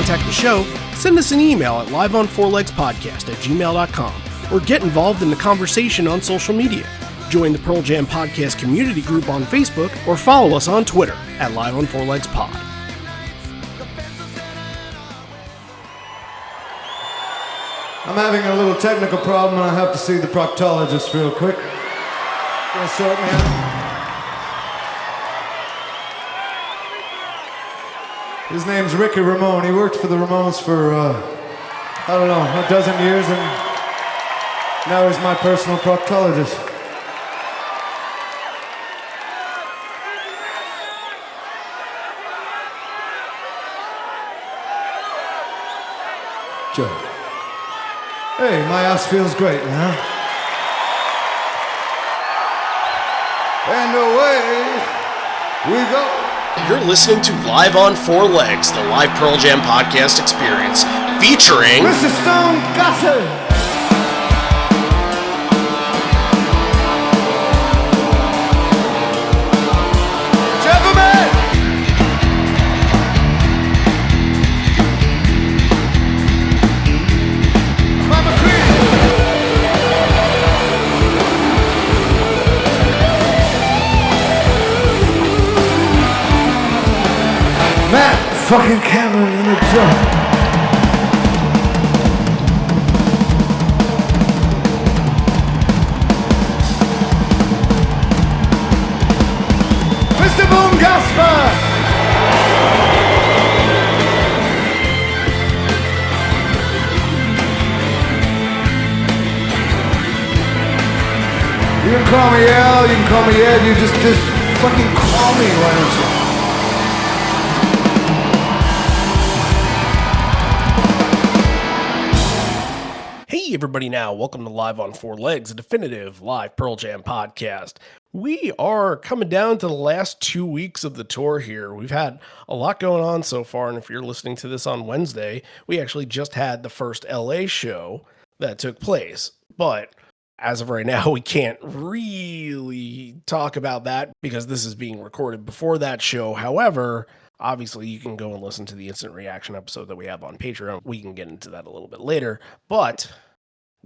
contact the show, send us an email at liveonfourlegspodcast@gmail.com or get involved in the conversation on social media. Join the Pearl Jam Podcast community group on Facebook or follow us on Twitter at liveonfourlegspod. I'm having a little technical problem and I have to see the proctologist real quick. Gonna sort me out. His name's Ricky Ramone. He worked for the Ramones for, a dozen years, and now he's my personal proctologist. Joe. Hey, my ass feels great now. And away we go. You're listening to Live on Four Legs, the live Pearl Jam podcast experience, featuring Mr. Stone Gossard. Gentlemen! Mama Creed! Matt fucking Cameron in the drum. Mr. Boom Gasper! You can call me Al, you can call me Ed, you just fucking call me, why don't you? Hey everybody now, welcome to Live on Four Legs, a definitive live Pearl Jam podcast. We are coming down to the last 2 weeks of the tour here. We've had a lot going on so far, and if you're listening to this on Wednesday, we actually just had the first LA show that took place. But as of right now, we can't really talk about that because this is being recorded before that show. However, obviously, you can go and listen to the instant reaction episode that we have on Patreon. We can get into that a little bit later, but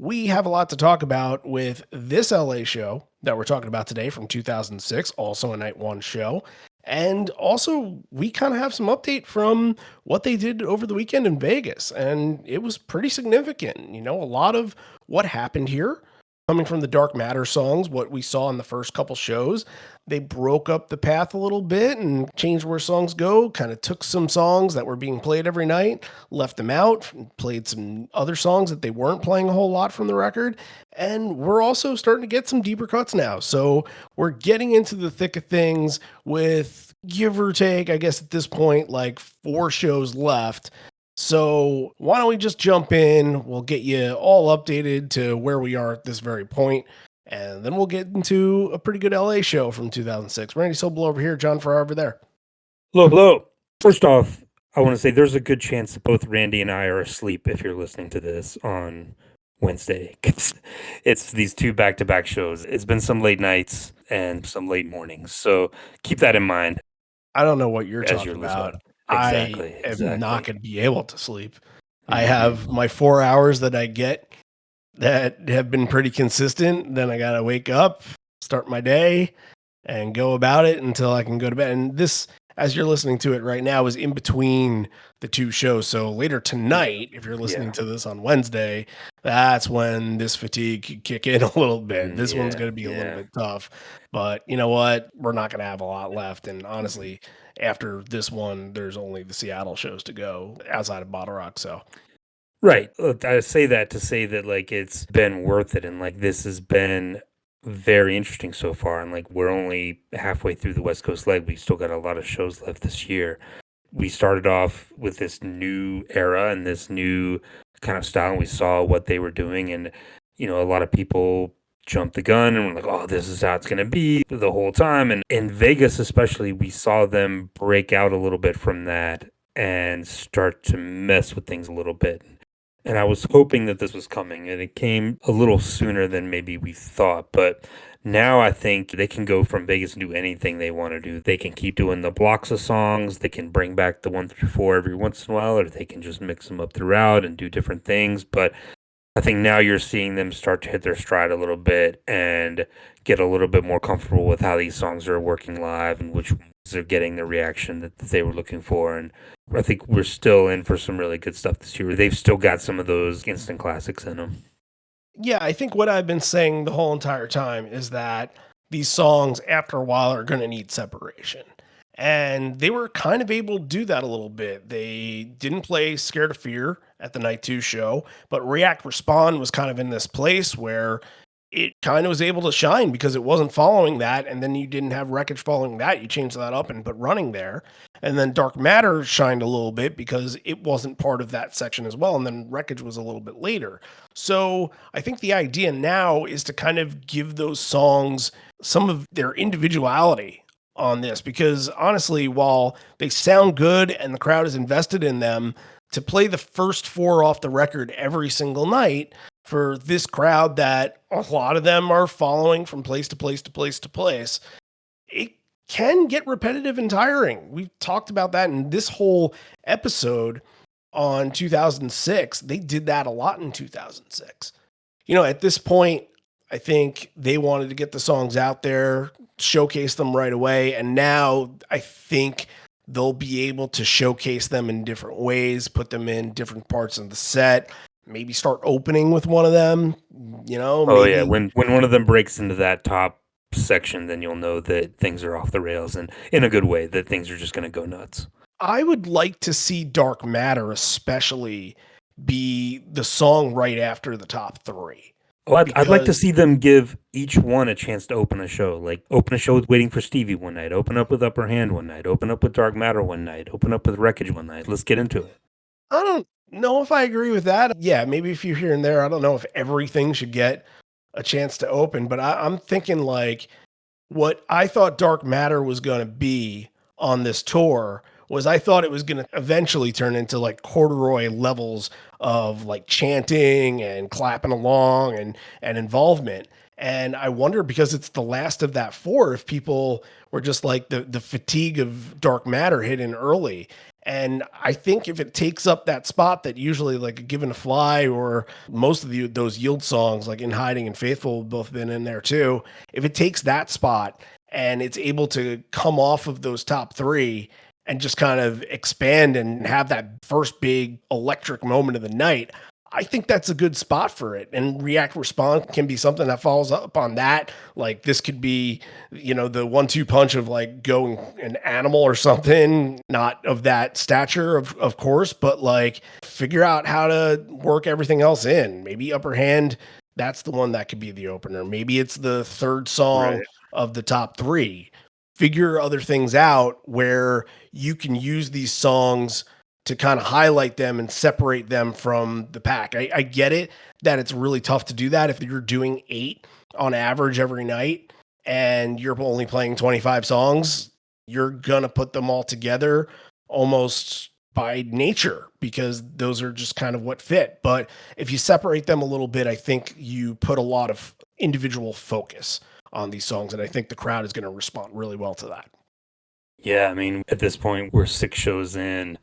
we have a lot to talk about with this LA show that we're talking about today from 2006, also a night one show. And also, we kind of have some update from what they did over the weekend in Vegas. And it was pretty significant. You know, a lot of what happened here coming from the Dark Matter songs, what we saw in the first couple shows, they broke up the path a little bit and changed where songs go, kind of took some songs that were being played every night, left them out, played some other songs that they weren't playing a whole lot from the record. And we're also starting to get some deeper cuts now. So we're getting into the thick of things with, give or take, I guess at this point, like 4 shows left. So why don't we just jump in? We'll get you all updated to where we are at this very point, and then we'll get into a pretty good LA show from 2006. Randy Sobel over here, John Farrar over there. Hello. First off, I want to say there's a good chance that both Randy and I are asleep if you're listening to this on Wednesday. It's these 2 back-to-back shows. It's been some late nights and some late mornings, so keep that in mind. I don't know what you're talking about. Exactly. I am not going to be able to sleep. I have my 4 hours that I get that have been pretty consistent. Then I got to wake up, start my day, and go about it until I can go to bed. And this, as you're listening to it right now, is in between the 2 shows. So later tonight, if you're listening to this on Wednesday, that's when this fatigue could kick in a little bit. This one's going to be a little bit tough. But you know what? We're not going to have a lot left. And honestly, after this one, there's only the Seattle shows to go outside of Bottle Rock. So, right. Look, I say that to say that like it's been worth it, and like this has been very interesting so far. And like we're only halfway through the West Coast leg. We still got a lot of shows left this year. We started off with this new era and this new kind of style. And we saw what they were doing, and you know, a lot of people jumped the gun and were like, oh, this is how it's going to be the whole time. And in Vegas especially, we saw them break out a little bit from that and start to mess with things a little bit. And I was hoping that this was coming, and it came a little sooner than maybe we thought. But now I think they can go from Vegas and do anything they want to do. They can keep doing the blocks of songs. They can bring back the 1 through 4 every once in a while, or they can just mix them up throughout and do different things. But I think now you're seeing them start to hit their stride a little bit and get a little bit more comfortable with how these songs are working live and which ones are getting the reaction that they were looking for. And I think we're still in for some really good stuff this year. They've still got some of those instant classics in them. Yeah, I think what I've been saying the whole entire time is that these songs, after a while, are going to need separation. And they were kind of able to do that a little bit. They didn't play Scared of Fear at the Night 2 show, but React Respond was kind of in this place where it kind of was able to shine because it wasn't following that. And then you didn't have Wreckage following that. You changed that up and put Running there. And then Dark Matter shined a little bit because it wasn't part of that section as well. And then Wreckage was a little bit later. So I think the idea now is to kind of give those songs some of their individuality on this because honestly, while they sound good and the crowd is invested in them, to play the first 4 off the record every single night for this crowd that a lot of them are following from place to place to place to place, it can get repetitive and tiring. We've talked about that in this whole episode on 2006. They did that a lot in 2006. At this point, I think they wanted to get the songs out there, showcase them right away. And now I think they'll be able to showcase them in different ways, put them in different parts of the set, maybe start opening with one of them, Oh yeah, maybe. when one of them breaks into that top section, then you'll know that things are off the rails and in a good way, that things are just going to go nuts. I would like to see Dark Matter especially be the song right after the top 3. Oh, I'd like to Because see them give each one a chance to open a show. Like open a show with Waiting for Stevie one night, open up with Upper Hand one night, open up with Dark Matter one night, open up with Wreckage one night. Let's get into it. I don't know if I agree with that. Yeah, maybe a few here and there. I don't know if everything should get a chance to open, but I'm thinking like what I thought Dark Matter was going to be on this tour was I thought it was going to eventually turn into like Corduroy levels of like chanting and clapping along and involvement. And I wonder because it's the last of that 4 if people were just like the fatigue of Dark Matter hit in early. And I think if it takes up that spot that usually like a Given a Fly or most of those Yield songs like In Hiding and Faithful have both been in there too, if it takes that spot and it's able to come off of those top 3 and just kind of expand and have that first big electric moment of the night, I think that's a good spot for it. And React Respond can be something that follows up on that. Like this could be, the 1-2 punch of like going an animal or something, not of that stature, of course, but like figure out how to work everything else in. Maybe Upper Hand, that's the one that could be the opener. Maybe it's the third song Right. of the top 3. Figure other things out where you can use these songs to kind of highlight them and separate them from the pack. I get it that it's really tough to do that if you're doing 8 on average every night and you're only playing 25 songs, you're going to put them all together almost by nature because those are just kind of what fit. But if you separate them a little bit, I think you put a lot of individual focus on these songs. And I think the crowd is going to respond really well to that. Yeah, I mean, at this point, we're 6 shows in.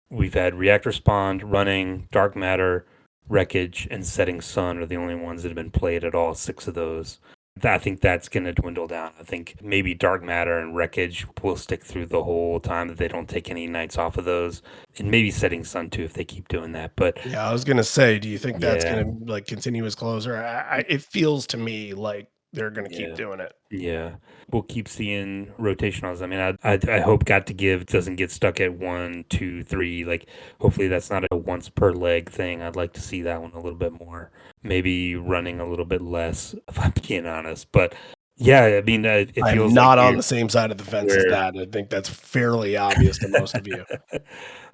We've had React Respond, Running, Dark Matter, Wreckage, and Setting Sun are the only ones that have been played at all 6 of those. I think that's going to dwindle down. I think maybe Dark Matter and Wreckage will stick through the whole time that they don't take any nights off of those. And maybe Setting Sun too if they keep doing that. But Yeah, I was going to say, do you think that's yeah, going to like continue as closer? It feels to me like they're going to keep yeah. doing it. Yeah, we'll keep seeing rotationals. I mean, I hope Got to Give doesn't get stuck at 1, 2, 3. Like, hopefully that's not a once per leg thing. I'd like to see that one a little bit more. Maybe running a little bit less, if I'm being honest. But yeah, I mean, it I'm feels like not on the same side of the fence as we're that. I think that's fairly obvious to most of you.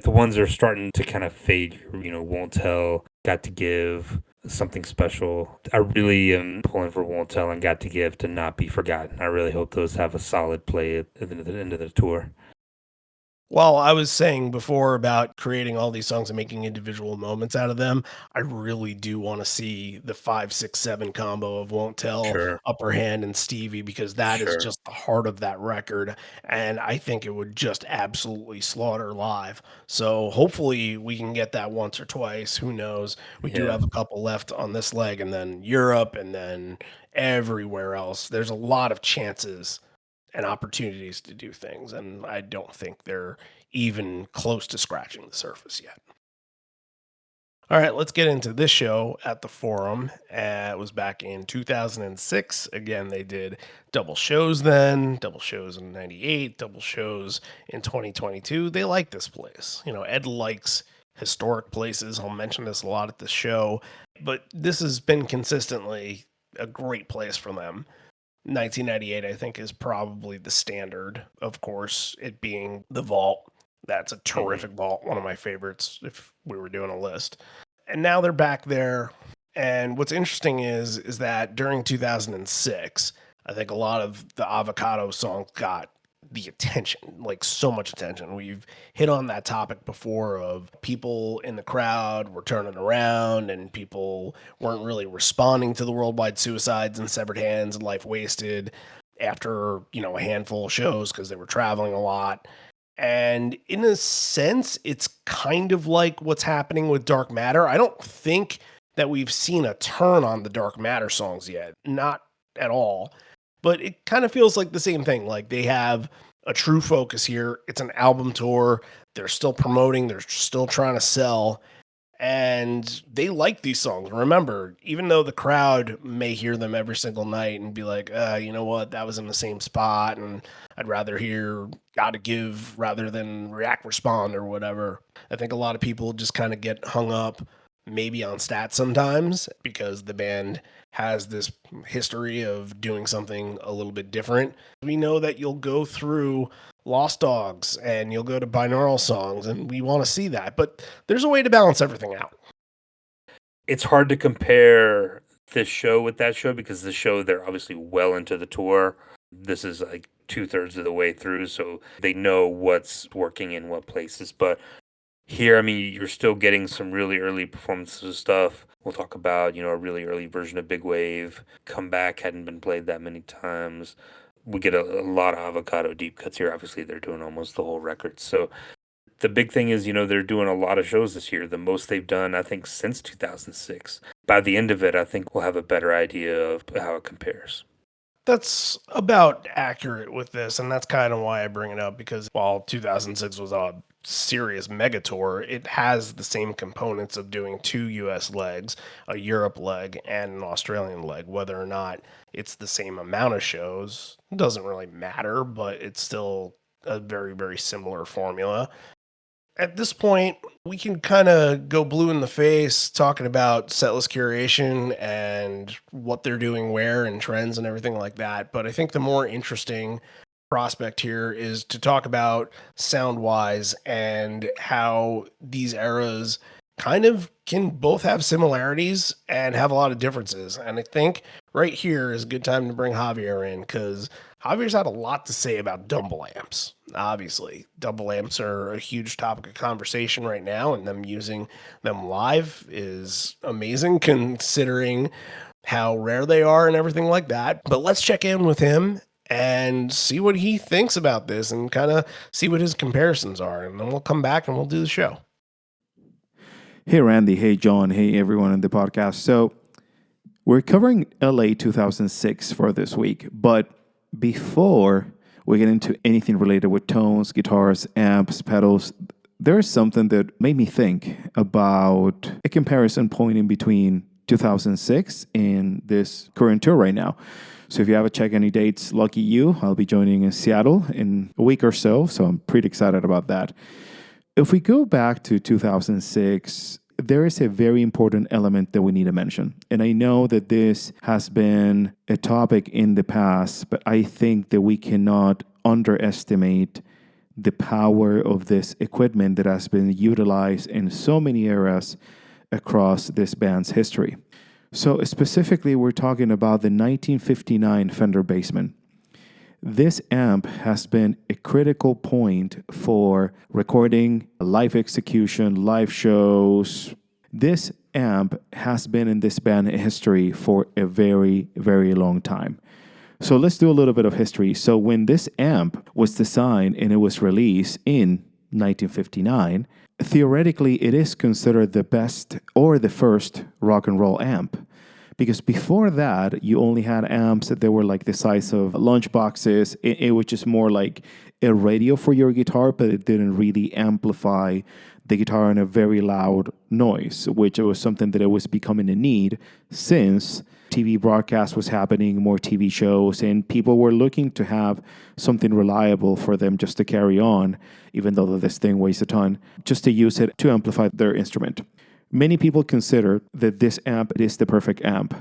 the ones are starting to kind of fade. Won't Tell, Got to Give, Something Special. I really am pulling for Won't Tell and Got to Give to not be forgotten. I really hope those have a solid play at the end of the tour. Well, I was saying before about creating all these songs and making individual moments out of them. I really do want to see the 5, 6, 7 combo of Won't Tell, Sure. Upper Hand, and Stevie because that is Sure. just the heart of that record. And I think it would just absolutely slaughter live. So hopefully we can get that once or twice. Who knows? We do Yeah. have a couple left on this leg, and then Europe, and then everywhere else. There's a lot of chances and opportunities to do things, and I don't think they're even close to scratching the surface yet. All right, let's get into this show at the Forum. It was back in 2006. Again, they did double shows then, double shows in 98, double shows in 2022. They like this place. You know, Ed likes historic places. I'll mention this a lot at the show, but this has been consistently a great place for them. 1998, I think, is probably the standard. Of course, it being the vault. That's a Hmm. terrific vault, one of my favorites if we were doing a list. And now they're back there. And what's interesting is that during 2006, I think a lot of the Avocado songs got the attention, like so much attention. We've hit on that topic before of people in the crowd were turning around and people weren't really responding to the worldwide suicides and severed hands and life wasted after, a handful of shows because they were traveling a lot. And in a sense, it's kind of like what's happening with Dark Matter. I don't think that we've seen a turn on the Dark Matter songs yet. Not at all. But it kind of feels like the same thing. Like they have a true focus here. It's an album tour. They're still promoting, they're still trying to sell, and they like these songs. Remember, even though the crowd may hear them every single night and be like, you know what, that was in the same spot, and I'd rather hear Gotta Give rather than React Respond or whatever. I think a lot of people just kind of get hung up maybe on stats sometimes because the band has this history of doing something a little bit different. We know that you'll go through Lost Dogs and you'll go to binaural songs, and we want to see that, but there's a way to balance everything out. It's hard to compare this show with that show because the show, they're obviously well into the tour. This is like 2/3 of the way through, so they know what's working in what places. But here, I mean, you're still getting some really early performances of stuff. We'll talk about, a really early version of Big Wave. Comeback hadn't been played that many times. We get a lot of Avocado deep cuts here. Obviously, they're doing almost the whole record. So the big thing is, they're doing a lot of shows this year, the most they've done, I think, since 2006. By the end of it, I think we'll have a better idea of how it compares. That's about accurate with this, and that's kind of why I bring it up because while 2006 was a serious mega tour, it has the same components of doing two US legs, a Europe leg and an Australian leg. Whether or not it's the same amount of shows doesn't really matter, but it's still a very, very similar formula. At this point, we can kind of go blue in the face talking about setlist curation and what they're doing where and trends and everything like that. But I think the more interesting prospect here is to talk about sound wise and how these eras kind of can both have similarities and have a lot of differences. And I think right here is a good time to bring Javier in because Javier's had a lot to say about double amps. Obviously, double amps are a huge topic of conversation right now, and them using them live is amazing considering how rare they are and everything like that. But let's check in with him and see what he thinks about this and kind of see what his comparisons are. And then we'll come back and we'll do the show. Hey, Randy. Hey, John. Hey, everyone in the podcast. So, we're covering LA 2006 for this week. But before we get into anything related with tones, guitars, amps, pedals, there's something that made me think about a comparison point in between 2006 and this current tour right now. So if you haven't checked any dates, lucky you. I'll be joining in Seattle in a week or so I'm pretty excited about that. If we go back to 2006, there is a very important element that we need to mention. And I know that this has been a topic in the past, but I think that we cannot underestimate the power of this equipment that has been utilized in so many eras across this band's history. So specifically, we're talking about the 1959 Fender Bassman. This amp has been a critical point for recording, live execution, live shows. This amp has been in this band history for a very, very long time. So let's do a little bit of history. So when this amp was designed and it was released in 1959, theoretically it is considered the best or the first rock and roll amp. Because before that, you only had amps that were like the size of lunch boxes, which is more like a radio for your guitar, but it didn't really amplify the guitar in a very loud noise, which was something that it was becoming a need since TV broadcast was happening, more TV shows, and people were looking to have something reliable for them just to carry on, even though this thing weighs a ton, just to use it to amplify their instrument. Many people consider that this amp is the perfect amp.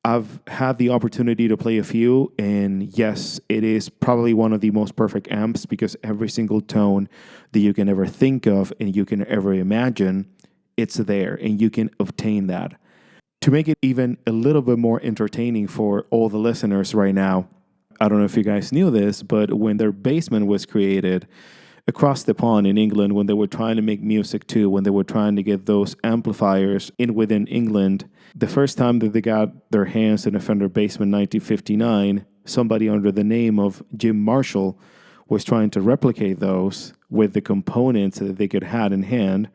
I've had the opportunity to play a few, and yes, it is probably one of the most perfect amps because every single tone that you can ever think of and you can ever imagine, it's there, and you can obtain that. To make it even a little bit more entertaining for all the listeners right now, I don't know if you guys knew this, but when their basement was created, across the pond in England, when they were trying to make music too, when they were trying to get those amplifiers in within England, the first time that they got their hands in a Fender Bassman 1959, somebody under the name of Jim Marshall was trying to replicate those with the components that they could have in hand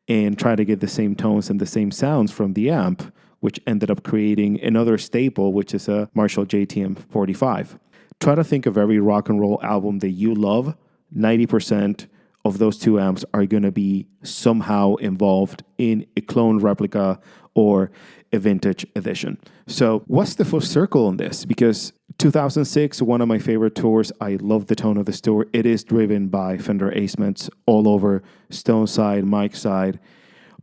and try to get the same tones and the same sounds from the amp, which ended up creating another staple, which is a Marshall JTM 45. Try to think of every rock and roll album that you love. 90% of those two amps are going to be somehow involved in a clone replica or a vintage edition. So what's the full circle on this? Because 2006, one of my favorite tours, I love the tone of this tour. It is driven by Fender Acements all over, Stone side, Mike side.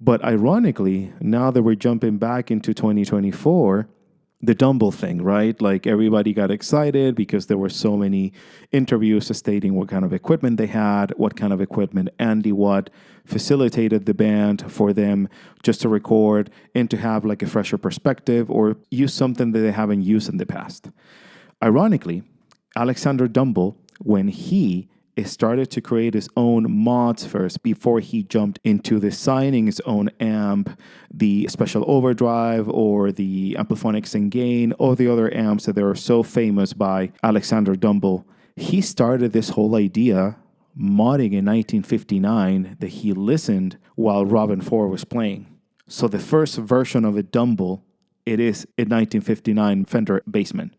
But ironically, now that we're jumping back into 2024, the Dumble thing, right? Like everybody got excited because there were so many interviews stating what kind of equipment they had, what kind of equipment Andy Watt facilitated the band for them just to record and to have like a fresher perspective or use something that they haven't used in the past. Ironically, Alexander Dumble, when he started to create his own mods first before he jumped into designing his own amp, the special overdrive or the Amplifonics and Gain, or the other amps that are so famous by Alexander Dumble. He started this whole idea modding in 1959 that he listened while Robin 4 was playing. So the first version of a Dumble, it is a 1959 Fender Bassman.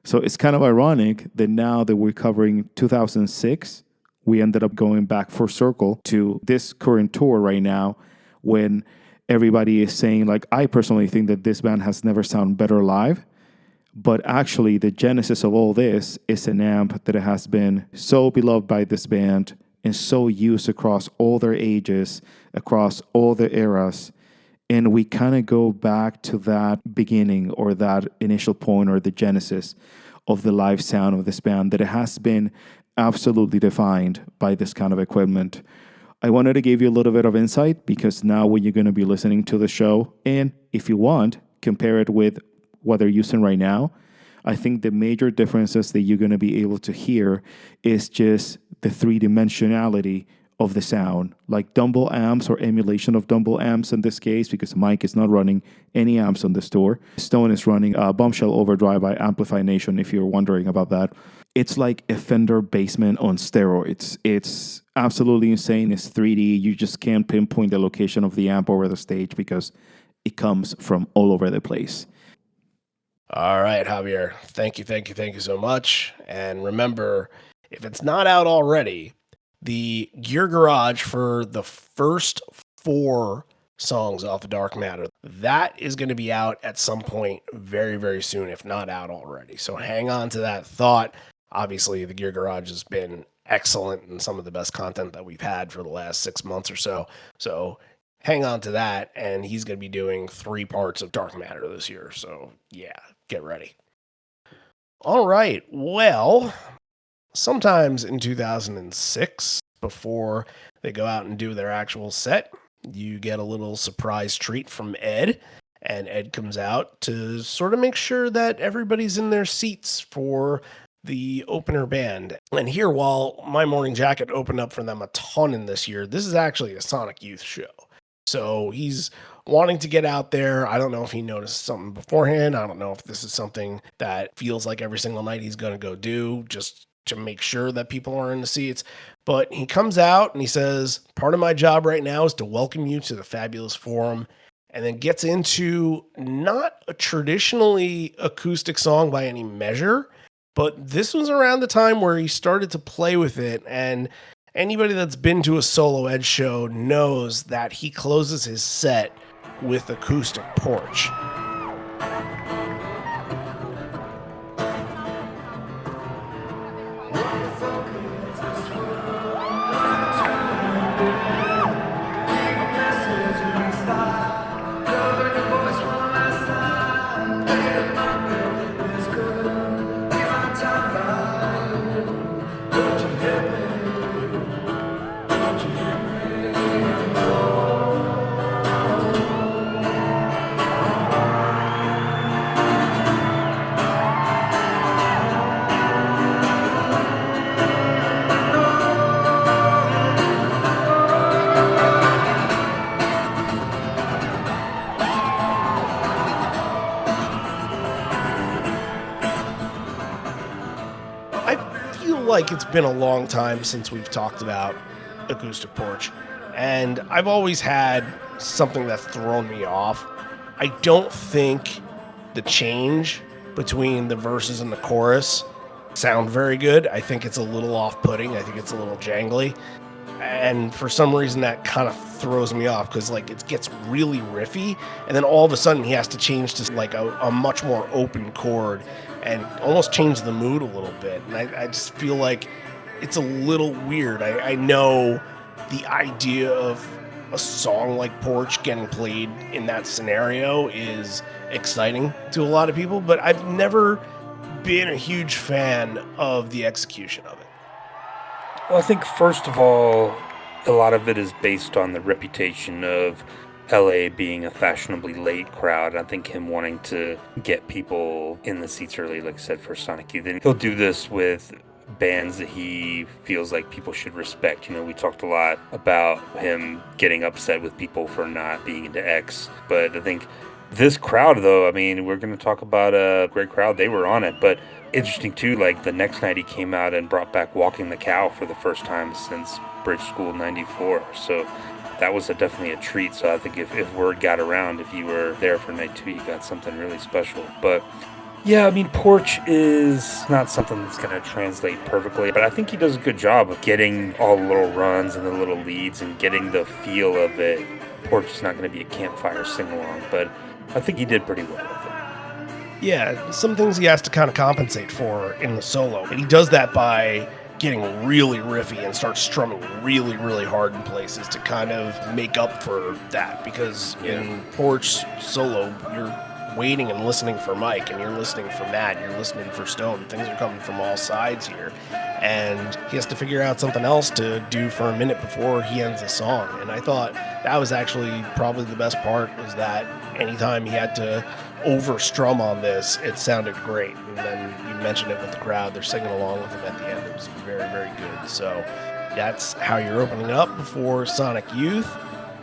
So it's kind of ironic that now that we're covering 2006, we ended up going back full circle to this current tour right now when everybody is saying, like, I personally think that this band has never sounded better live. But actually, the genesis of all this is an amp that has been so beloved by this band and so used across all their ages, across all the eras. And we kind of go back to that beginning or that initial point or the genesis of the live sound of this band that it has been absolutely defined by this kind of equipment. I wanted to give you a little bit of insight because now when you're going to be listening to the show, and if you want, compare it with what they're using right now, I think the major differences that you're going to be able to hear is just the three-dimensionality of the sound, like Dumble amps or emulation of Dumble amps in this case, because Mike is not running any amps on this tour. Stone is running a Bombshell Overdrive by Amplify Nation, if you're wondering about that. It's like a Fender Bassman on steroids. It's absolutely insane. It's 3D. You just can't pinpoint the location of the amp over the stage because it comes from all over the place. All right, Javier. Thank you so much. And remember, if it's not out already, the Gear Garage for the first 4 songs off of Dark Matter, that is going to be out at some point very, very soon, if not out already. So hang on to that thought. Obviously, the Gear Garage has been excellent and some of the best content that we've had for the last 6 months or so. So hang on to that, and he's going to be doing 3 parts of Dark Matter this year. So yeah, get ready. All right, well, sometimes in 2006, before they go out and do their actual set, you get a little surprise treat from Ed, and Ed comes out to sort of make sure that everybody's in their seats for the opener band. And here, while My Morning Jacket opened up for them a ton in this year, this is actually a Sonic Youth show. So he's wanting to get out there. I don't know if he noticed something beforehand. I don't know if this is something that feels like every single night he's going to go do just to make sure that people are in the seats. But he comes out and he says, part of my job right now is to welcome you to the Fabulous Forum, and then gets into not a traditionally acoustic song by any measure, but this was around the time where he started to play with it. And anybody that's been to a Solo Ed show knows that he closes his set with Acoustic Porch. Like it's been a long time since we've talked about Acoustic Porch, and I've always had something that's thrown me off. I don't think the change between the verses and the chorus sound very good. I think it's a little off-putting. I think it's a little jangly, and for some reason that kind of throws me off, because like it gets really riffy, and then all of a sudden he has to change to like a much more open chord and almost change the mood a little bit. And I just feel like it's a little weird. I know the idea of a song like Porch getting played in that scenario is exciting to a lot of people, but I've never been a huge fan of the execution of it. Well, I think first of all, a lot of it is based on the reputation of LA being a fashionably late crowd. I think him wanting to get people in the seats early, like I said, for Sonic Youth. And he'll do this with bands that he feels like people should respect. You know, we talked a lot about him getting upset with people for not being into X. But I think this crowd, though, I mean, we're going to talk about a great crowd. They were on it. But interesting, too, like the next night he came out and brought back Walking the Cow for the first time since Bridge School 94. So that was definitely a treat. So I think if word got around, if you were there for night 2, you got something really special. But yeah, I mean, Porch is not something that's going to translate perfectly, but I think he does a good job of getting all the little runs and the little leads and getting the feel of it. Porch is not going to be a campfire sing-along, but I think he did pretty well with it. Yeah, some things he has to kind of compensate for in the solo, and he does that by getting really riffy and start strumming really, really hard in places to kind of make up for that, because in Porch solo, you're waiting and listening for Mike, and you're listening for Matt, you're listening for Stone. Things are coming from all sides here, and he has to figure out something else to do for a minute before he ends the song. And I thought that was actually probably the best part, was that anytime he had to over strum on this, it sounded great. And then you mentioned it with the crowd, they're singing along with him at the end. It was very, very good. So that's how you're opening up before Sonic Youth.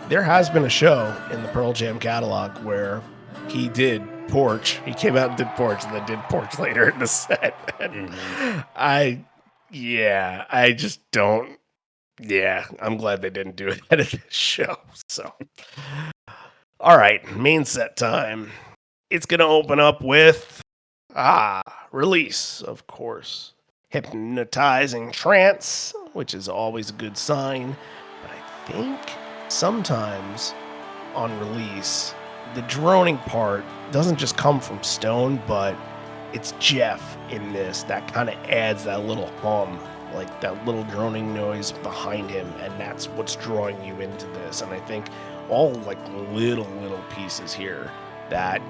There has been a show in the Pearl Jam catalog where he did Porch. He came out and did Porch, and then did Porch later in the set. And I just don't. Yeah, I'm glad they didn't do it at this show. So, all right, main set time. It's going to open up with Release, of course. Hypnotizing Trance, which is always a good sign. But I think sometimes on Release, the droning part doesn't just come from Stone, but it's Jeff in this that kind of adds that little hum, like that little droning noise behind him, and that's what's drawing you into this. And I think all like little pieces here that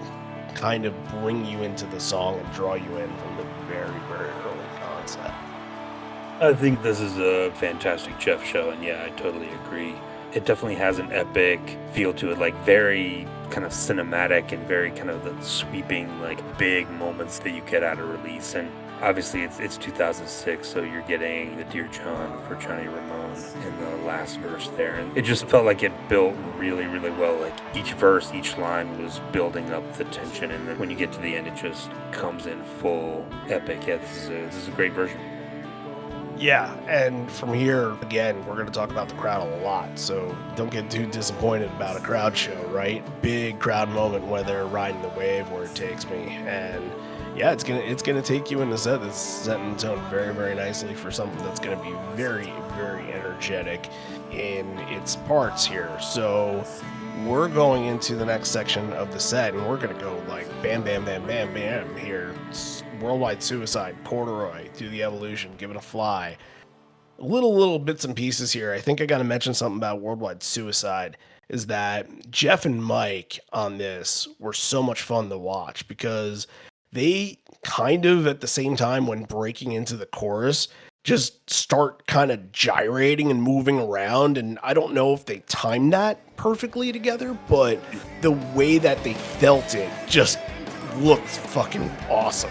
kind of bring you into the song and draw you in from the very, very early concept. I think this is a fantastic Jeff show, and yeah, I totally agree. It definitely has an epic feel to it, like very kind of cinematic and very kind of the sweeping, like big moments that you get out of Release. And Obviously, it's 2006, so you're getting the Dear John for Johnny Ramone in the last verse there. And it just felt like it built really, really well. Like each verse, each line was building up the tension. And then when you get to the end, it just comes in full epic. Yeah, this is a great version. Yeah, and from here, again, we're going to talk about the crowd a lot, so don't get too disappointed about a crowd show, right? Big crowd moment where they're riding the wave where it takes me, and yeah, it's gonna take you in the set that's setting the tone very, very nicely for something that's going to be very, very energetic in its parts here. So we're going into the next section of the set, and we're going to go like bam, bam, bam, bam, bam here. Worldwide Suicide, Corduroy, Do the Evolution, Give It a Fly. Little bits and pieces here. I think I got to mention something about Worldwide Suicide is that Jeff and Mike on this were so much fun to watch because they kind of at the same time when breaking into the chorus just start kind of gyrating and moving around, and I don't know if they timed that perfectly together, but the way that they felt it just looked fucking awesome.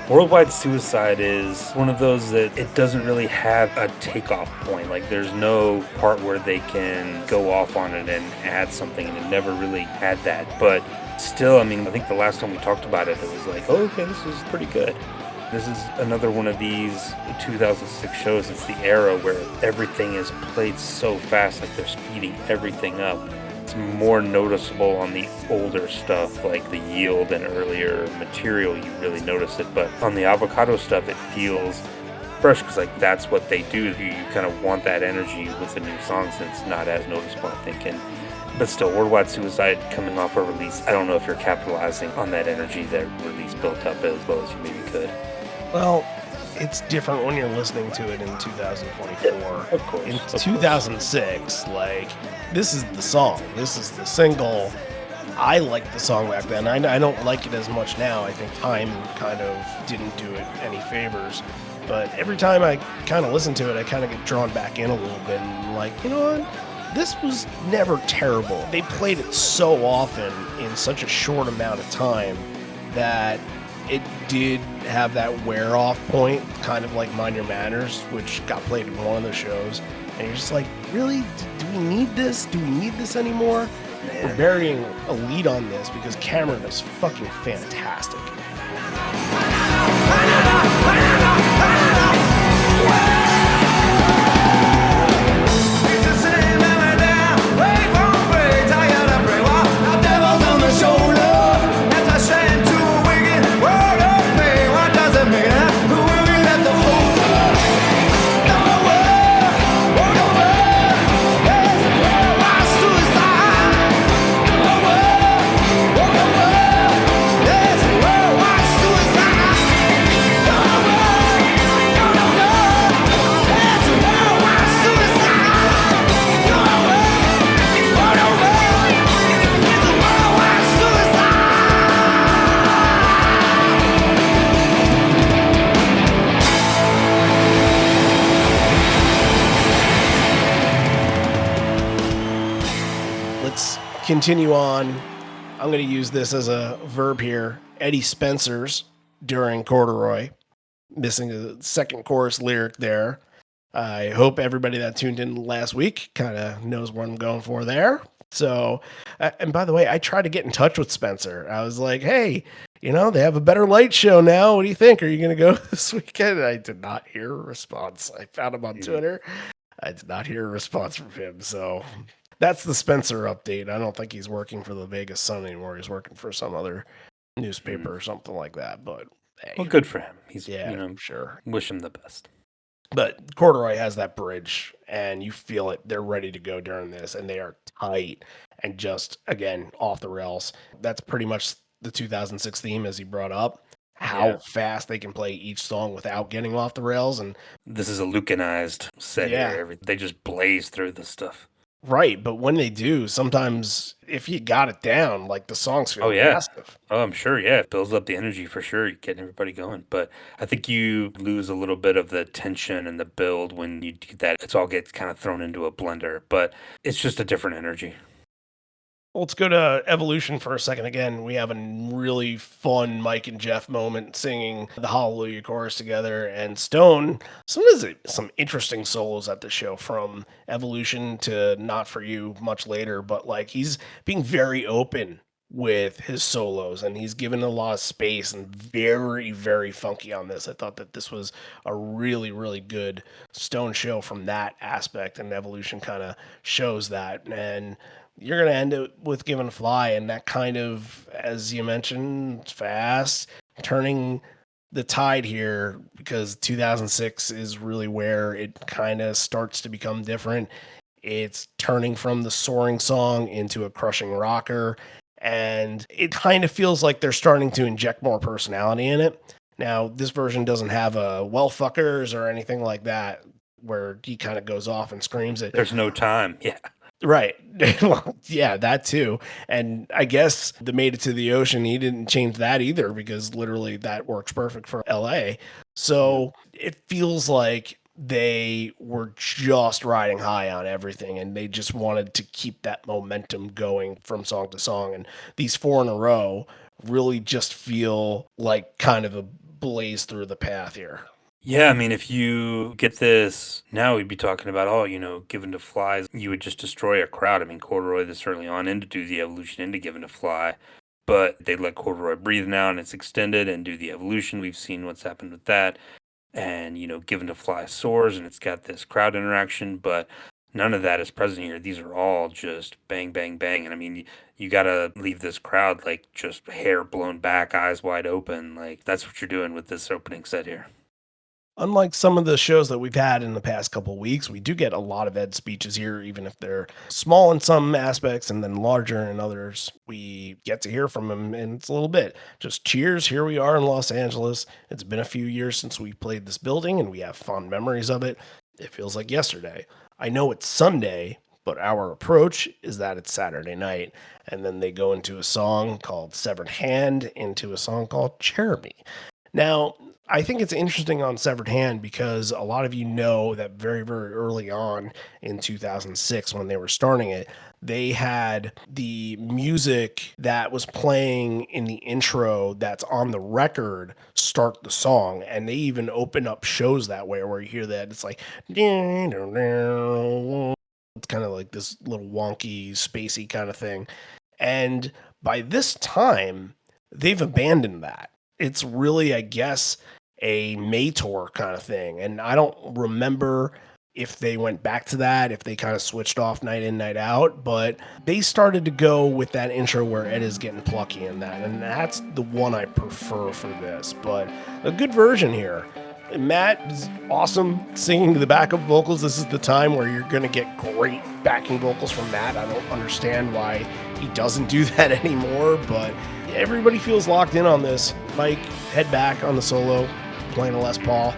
Worldwide Suicide is one of those that it doesn't really have a takeoff point. Like there's no part where they can go off on it and add something, and it never really had that. But still, I mean, I think the last time we talked about it, it was like, oh, okay, this is pretty good. This is another one of these 2006 shows. It's the era where everything is played so fast, like they're speeding everything up. It's more noticeable on the older stuff, like the Yield and earlier material, you really notice it. But on the Avocado stuff, it feels fresh because like that's what they do. You kind of want that energy with the new songs, and it's not as noticeable, I think. But still, Worldwide Suicide coming off a release, I don't know if you're capitalizing on that energy that release built up as well as you maybe could. Well, it's different when you're listening to it in 2024. Of course. In 2006, like, this is the song. This is the single. I liked the song back then. I don't like it as much now. I think time kind of didn't do it any favors. But every time I kind of listen to it, I kind of get drawn back in a little bit and like, you know what? This was never terrible. They played it so often in such a short amount of time that it did have that wear-off point, kind of like Mind Your Manners, which got played in one of the shows. And you're just like, really? Do we need this? Do we need this anymore? We're burying a lead on this because Cameron is fucking fantastic. Continue on. I'm going to use this as a verb here. Eddie Spencer's during Corduroy, missing a second chorus lyric there. I hope everybody that tuned in last week kind of knows what I'm going for there. So, and by the way, I tried to get in touch with Spencer. I was like, hey, you know, they have a Better Light show now. What do you think? Are you going to go this weekend? And I did not hear a response. I found him on Twitter. I did not hear a response from him. So that's the Spencer update. I don't think he's working for the Vegas Sun anymore. He's working for some other newspaper or something like that. But hey, well, good for him. He's, yeah, you know, sure. Wish him the best. But Corduroy has that bridge, and you feel it. They're ready to go during this, and they are tight and just, again, off the rails. That's pretty much the 2006 theme, as he brought up. How fast they can play each song without getting off the rails. And this is a Lucanized set here. They just blaze through this stuff. Right, but when they do, sometimes if you got it down, like the songs feel massive. Oh, I'm sure, it builds up the energy for sure, getting everybody going. But I think you lose a little bit of the tension and the build when you do that. It all gets kind of thrown into a blender, but it's just a different energy. Let's go to Evolution for a second. Again, we have a really fun Mike and Jeff moment singing the Hallelujah chorus together. And Stone, some interesting solos at the show, from Evolution to Not For You much later. But like, he's being very open with his solos, and he's given a lot of space and very, very funky on this. I thought that this was a really, really good Stone show from that aspect, and Evolution kind of shows that. And you're going to end it with Given a Fly, and that kind of, as you mentioned, fast turning the tide here, because 2006 is really where it kind of starts to become different. It's turning from the soaring song into a crushing rocker, and it kind of feels like they're starting to inject more personality in it. Now, this version doesn't have a well fuckers or anything like that, where he kind of goes off and screams it. There's no time. Yeah. Right. Well, yeah, that too. And I guess the Made It to the Ocean, he didn't change that either, because literally that works perfect for LA. So it feels like they were just riding high on everything, and they just wanted to keep that momentum going from song to song. And these four in a row really just feel like kind of a blaze through the path here. Yeah, I mean, if you get this now, we'd be talking about, oh, Given to Flies, you would just destroy a crowd. I mean, Corduroy is certainly on in to do the evolution into Given to Fly, but they let Corduroy breathe now and it's extended and do the evolution. We've seen what's happened with that. And, Given to Fly soars and it's got this crowd interaction, but none of that is present here. These are all just bang, bang, bang. And I mean, you got to leave this crowd like just hair blown back, eyes wide open. Like, that's what you're doing with this opening set here. Unlike some of the shows that we've had in the past couple weeks, we do get a lot of Ed speeches here, even if they're small in some aspects and then larger in others. We get to hear from him, and it's a little bit just cheers. Here we are in Los Angeles. It's been a few years since we played this building, and we have fond memories of it. It feels like yesterday. I know it's Sunday, but our approach is that it's Saturday night. And then they go into a song called Severed Hand, into a song called Jeremy. Now, I think it's interesting on Severed Hand, because a lot of you know that very, very early on in 2006, when they were starting it, they had the music that was playing in the intro that's on the record start the song. And they even open up shows that way, where you hear that. It's like, it's kind of like this little wonky, spacey kind of thing. And by this time, they've abandoned that. It's really, I guess, a May tour kind of thing. And I don't remember if they went back to that, if they kind of switched off night in, night out, but they started to go with that intro where Ed is getting plucky in that. And that's the one I prefer for this, but a good version here. Matt is awesome singing the backup vocals. This is the time where you're going to get great backing vocals from Matt. I don't understand why he doesn't do that anymore, but everybody feels locked in on this. Mike, head back on the solo, playing a Les Paul.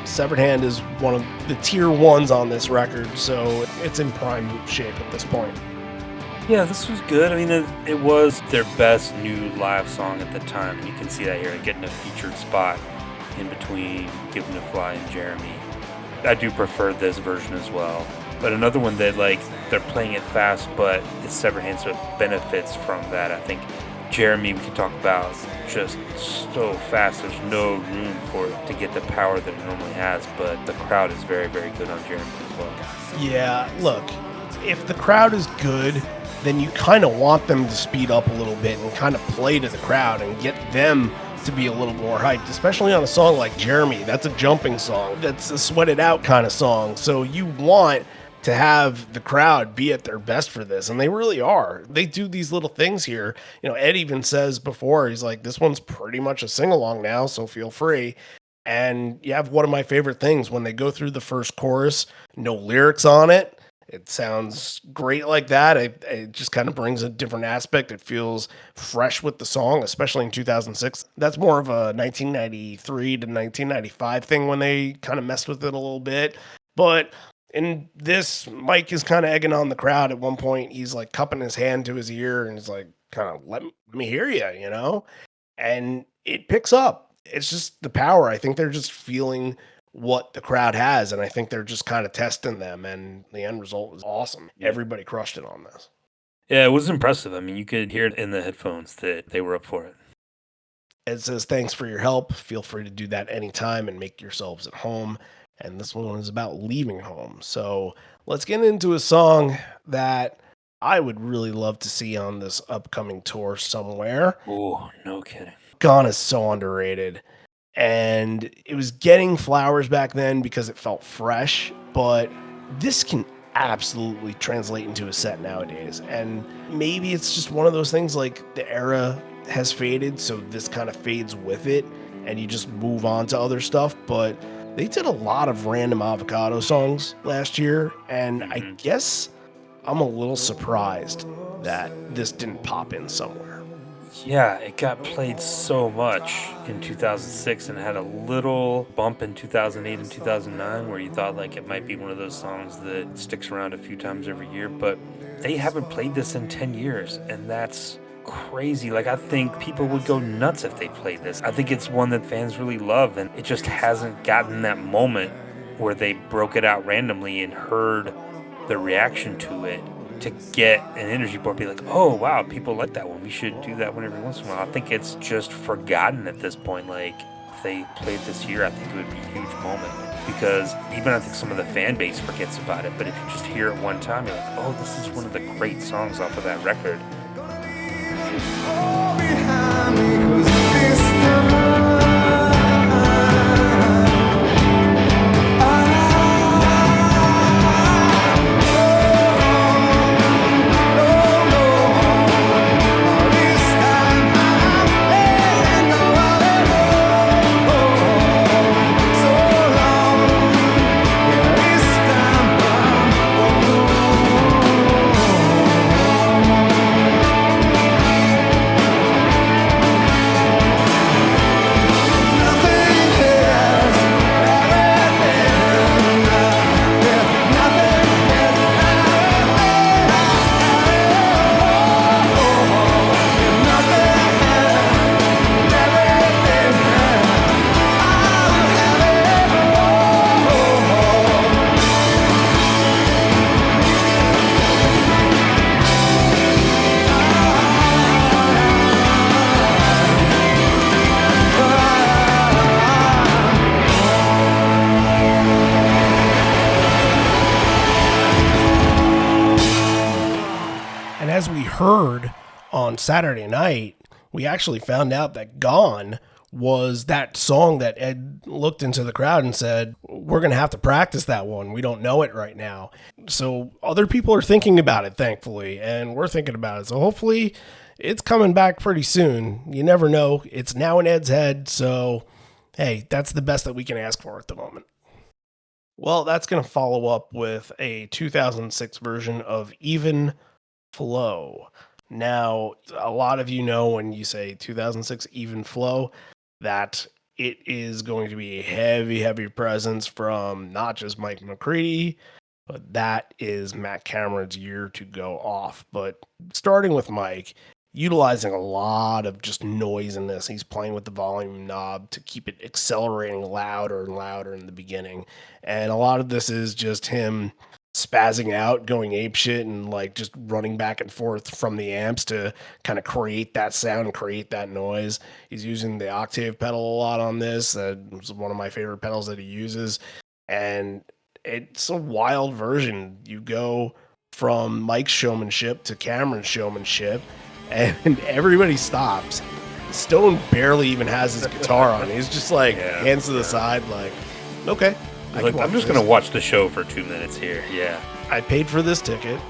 Severed Hand is one of the tier ones on this record, so it's in prime shape at this point. Yeah, this was good. I mean, it was their best new live song at the time, and you can see that here, getting a featured spot in between Given to Fly and Jeremy. I do prefer this version as well. But another one that, like, they're playing it fast, but it's Severed Hand, so it benefits from that. I think Jeremy, we can talk about, just so fast. There's no room for it to get the power that it normally has, but the crowd is very, very good on Jeremy as well. Yeah, look, if the crowd is good, then you kind of want them to speed up a little bit and kind of play to the crowd and get them to be a little more hyped, especially on a song like Jeremy. That's a jumping song. That's a sweat it out kind of song. So you want to have the crowd be at their best for this, and they really are. They do these little things here. Ed even says before, he's like, this one's pretty much a sing-along now, so feel free. And you have one of my favorite things when they go through the first chorus, no lyrics on it. It sounds great like that. It just kind of brings a different aspect. It feels fresh with the song, especially in 2006. That's more of a 1993 to 1995 thing when they kind of messed with it a little bit. But in this, Mike is kind of egging on the crowd. At one point, he's like cupping his hand to his ear and he's like, kind of, let me hear you, And it picks up. It's just the power. I think they're just feeling what the crowd has, and I think they're just kind of testing them, and the end result was awesome. Everybody crushed it on this. Yeah, it was impressive. I mean, you could hear it in the headphones that they were up for it. It says, thanks for your help. Feel free to do that anytime and make yourselves at home. And this one is about leaving home. So let's get into a song that I would really love to see on this upcoming tour somewhere. Oh, no kidding. Gone is so underrated. And it was getting flowers back then because it felt fresh, but this can absolutely translate into a set nowadays. And maybe it's just one of those things like the era has faded, so this kind of fades with it and you just move on to other stuff. But they did a lot of random Avocado songs last year, and I guess I'm a little surprised that this didn't pop in somewhere. Yeah, it got played so much in 2006 and had a little bump in 2008 and 2009 where you thought like it might be one of those songs that sticks around a few times every year, but they haven't played this in 10 years, and that's crazy. Like, I think people would go nuts if they played this. I think it's one that fans really love, and it just hasn't gotten that moment where they broke it out randomly and heard the reaction to it to get an energy board, be like, oh wow, people like that one, we should do that one every once in a while. I think it's just forgotten at this point. Like, if they played this year, I think it would be a huge moment, because even I think some of the fan base forgets about it, but if you just hear it one time, you're like, oh, this is one of the great songs off of that record. As we heard on Saturday night, we actually found out that Gone was that song that Ed looked into the crowd and said, we're going to have to practice that one. We don't know it right now. So other people are thinking about it, thankfully, and we're thinking about it. So hopefully it's coming back pretty soon. You never know. It's now in Ed's head. So, hey, that's the best that we can ask for at the moment. Well, that's going to follow up with a 2006 version of Even Flow. Now, a lot of you know when you say 2006 Even Flow, that it is going to be a heavy presence from not just Mike McCready, but that is Matt Cameron's year to go off. But starting with Mike, utilizing a lot of just noise in this. He's playing with the volume knob to keep it accelerating louder and louder in the beginning. And a lot of this is just him spazzing out, going apeshit, and like just running back and forth from the amps to kind of create that sound and create that noise. He's using the octave pedal a lot on this. It's one of my favorite pedals that he uses. And it's a wild version. You go from Mike's showmanship to Cameron's showmanship, and everybody stops. Stone barely even has his guitar on. He's just like hands to the side, like, okay. I'm just going to watch the show for 2 minutes here. Yeah. I paid for this ticket.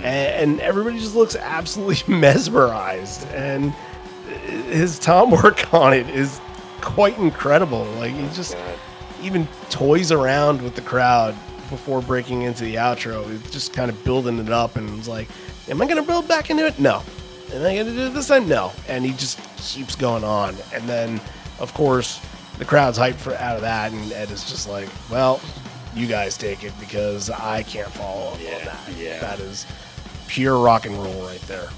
And everybody just looks absolutely mesmerized. And his tom work on it is quite incredible. Like, he just even toys around with the crowd before breaking into the outro. He's just kind of building it up, and it's like, am I going to build back into it? No. Am I going to do it this time? No. And he just keeps going on. And then, of course, the crowd's hyped out of that, and Ed is just like, well, you guys take it because I can't follow up on that. Yeah. That is pure rock and roll right there.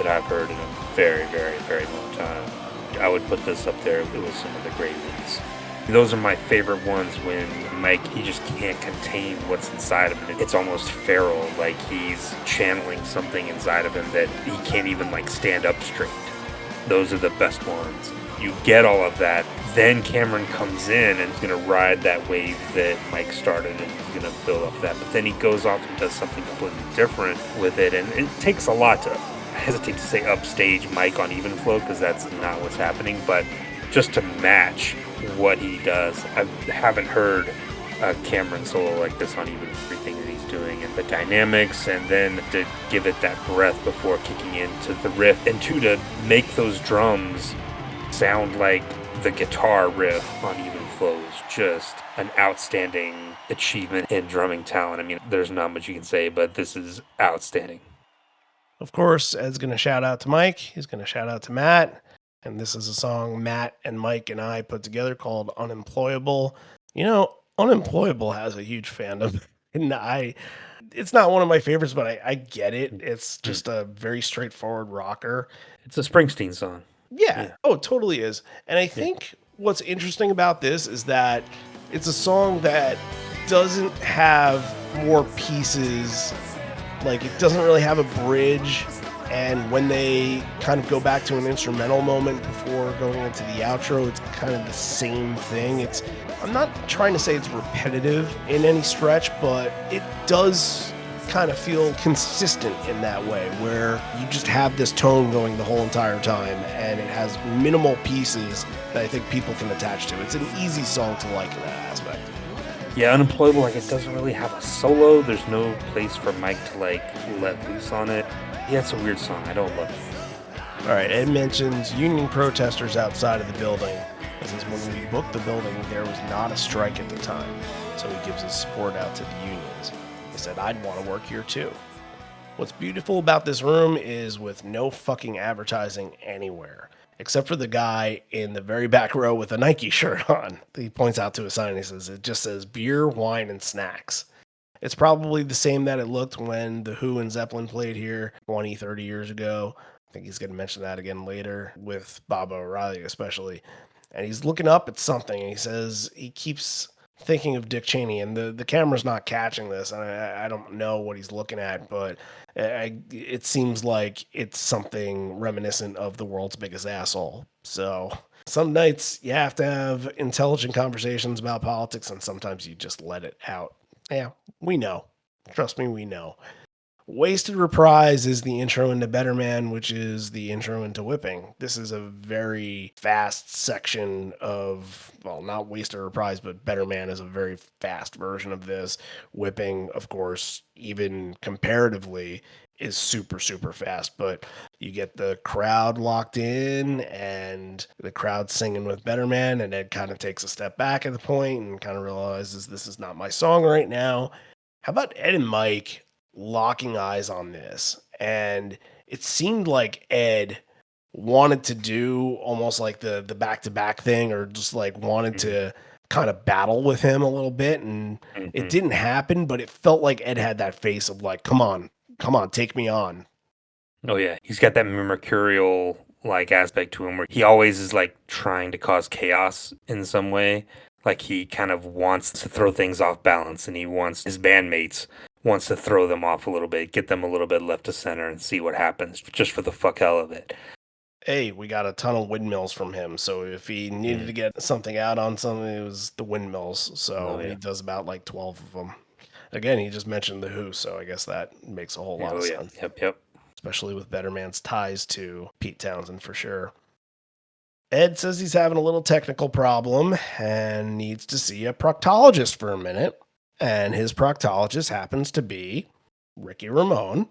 that I've heard in a very, very, very long time. I would put this up there with some of the great ones. Those are my favorite ones when Mike, he just can't contain what's inside of him. It's almost feral, like he's channeling something inside of him that he can't even like stand up straight. Those are the best ones. You get all of that, then Cameron comes in and is going to ride that wave that Mike started and he's going to build up that. But then he goes off and does something completely different with it, and it takes a lot to, I hesitate to say upstage Mike on even flow because that's not what's happening, but just to match what he does. I haven't heard a Cameron solo like this on even everything that he's doing, and the dynamics, and then to give it that breath before kicking into the riff, and two, to make those drums sound like the guitar riff on even flow is just an outstanding achievement in drumming talent. I mean, there's not much you can say, but this is outstanding. Of course, Ed's going to shout out to Mike. He's going to shout out to Matt. And this is a song Matt and Mike and I put together called Unemployable. You know, Unemployable has a huge fandom. And it's not one of my favorites, but I get it. It's just a very straightforward rocker. It's a Springsteen song. Yeah. Oh, it totally is. And I think what's interesting about this is that it's a song that doesn't have more pieces. Like, it doesn't really have a bridge. And when they kind of go back to an instrumental moment before going into the outro, it's kind of the same thing. I'm not trying to say it's repetitive in any stretch, but it does kind of feel consistent in that way, where you just have this tone going the whole entire time, and it has minimal pieces that I think people can attach to. It's an easy song to like in that aspect. Yeah, Unemployable, like, it doesn't really have a solo. There's no place for Mike to, like, let loose on it. Yeah, it's a weird song. I don't love it. All right, Ed mentions union protesters outside of the building. This is when we booked the building, there was not a strike at the time, so he gives his support out to the unions. He said, I'd want to work here too. What's beautiful about this room is with no fucking advertising anywhere, except for the guy in the very back row with a Nike shirt on. He points out to a sign, he says, it just says beer, wine, and snacks. It's probably the same that it looked when The Who and Zeppelin played here 20, 30 years ago. I think he's going to mention that again later with Bob O'Reilly especially. And he's looking up at something, and he says he keeps thinking of Dick Cheney, and the camera's not catching this, and I don't know what he's looking at, but it seems like it's something reminiscent of The World's Biggest Asshole. So some nights you have to have intelligent conversations about politics, and sometimes you just let it out. Yeah, we know. Trust me, we know. Wasted Reprise is the intro into Better Man, which is the intro into Whipping. This is a very fast section of, well, not Wasted Reprise, but Better Man is a very fast version of this. Whipping, of course, even comparatively, is super, super fast, but you get the crowd locked in and the crowd singing with Better Man, and Ed kind of takes a step back at the point and kind of realizes this is not my song right now. How about Ed and Mike locking eyes on this? And it seemed like Ed wanted to do almost like the back-to-back thing, or just like wanted to kind of battle with him a little bit, and it didn't happen, but it felt like Ed had that face of like, come on, take me on. Oh yeah, he's got that mercurial like aspect to him where he always is like trying to cause chaos in some way. Like he kind of wants to throw things off balance, and he wants his bandmates wants to throw them off a little bit, get them a little bit left to center, and see what happens just for the fuck hell of it. Hey, we got a ton of windmills from him, so if he needed to get something out on something, it was the windmills. So he does about like 12 of them. Again, he just mentioned The Who, so I guess that makes a whole lot of sense. Yep. Especially with Better Man's ties to Pete Townsend for sure. Ed says he's having a little technical problem and needs to see a proctologist for a minute. And his proctologist happens to be Ricky Ramone.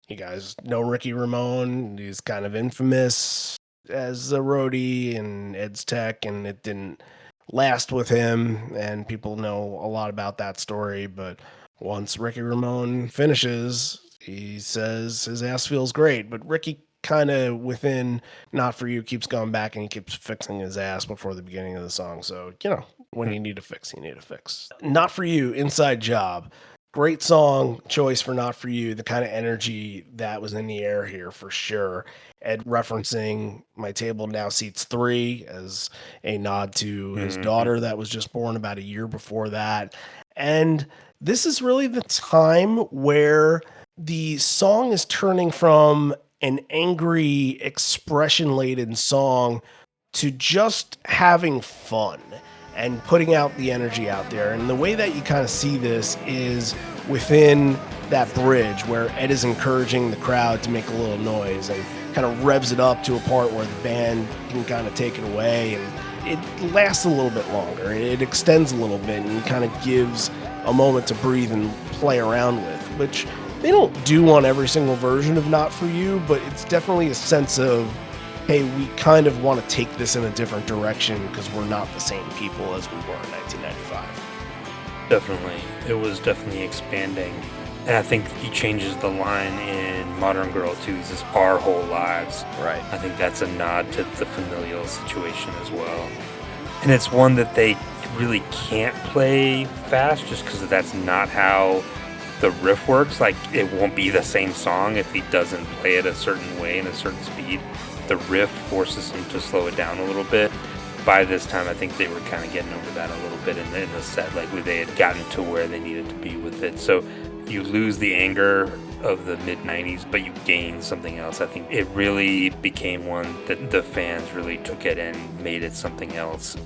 You guys know Ricky Ramone. He's kind of infamous as a roadie in Ed's tech, and it didn't last with him. And people know a lot about that story. But once Ricky Ramone finishes, he says his ass feels great. But Ricky kind of within Not For You keeps going back, and he keeps fixing his ass before the beginning of the song. So, when you need to fix, you need to fix. Not For You, Inside Job. Great song choice for Not For You. The kind of energy that was in the air here for sure. Ed referencing My Table Now Seats Three as a nod to his daughter that was just born about a year before that. And this is really the time where the song is turning from an angry, expression laden song to just having fun and putting out the energy out there. And the way that you kind of see this is within that bridge where Ed is encouraging the crowd to make a little noise and kind of revs it up to a part where the band can kind of take it away, and it lasts a little bit longer. It extends a little bit and kind of gives a moment to breathe and play around with, which they don't do on every single version of Not For You, but it's definitely a sense of, hey, we kind of want to take this in a different direction because we're not the same people as we were in 1995. Definitely. It was definitely expanding. And I think he changes the line in Modern Girl too. He says, our whole lives. Right. I think that's a nod to the familial situation as well. And it's one that they really can't play fast just because that's not how the riff works. Like, it won't be the same song if he doesn't play it a certain way and a certain speed. The riff forces him to slow it down a little bit. By this time, I think they were kind of getting over that a little bit in the set, like where they had gotten to where they needed to be with it. So you lose the anger of the mid-90s, but you gain something else. I think it really became one that the fans really took it and made it something else.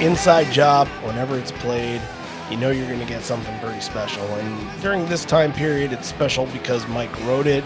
Inside job, whenever it's played, you know you're going to get something pretty special. And during this time period, it's special because Mike wrote it.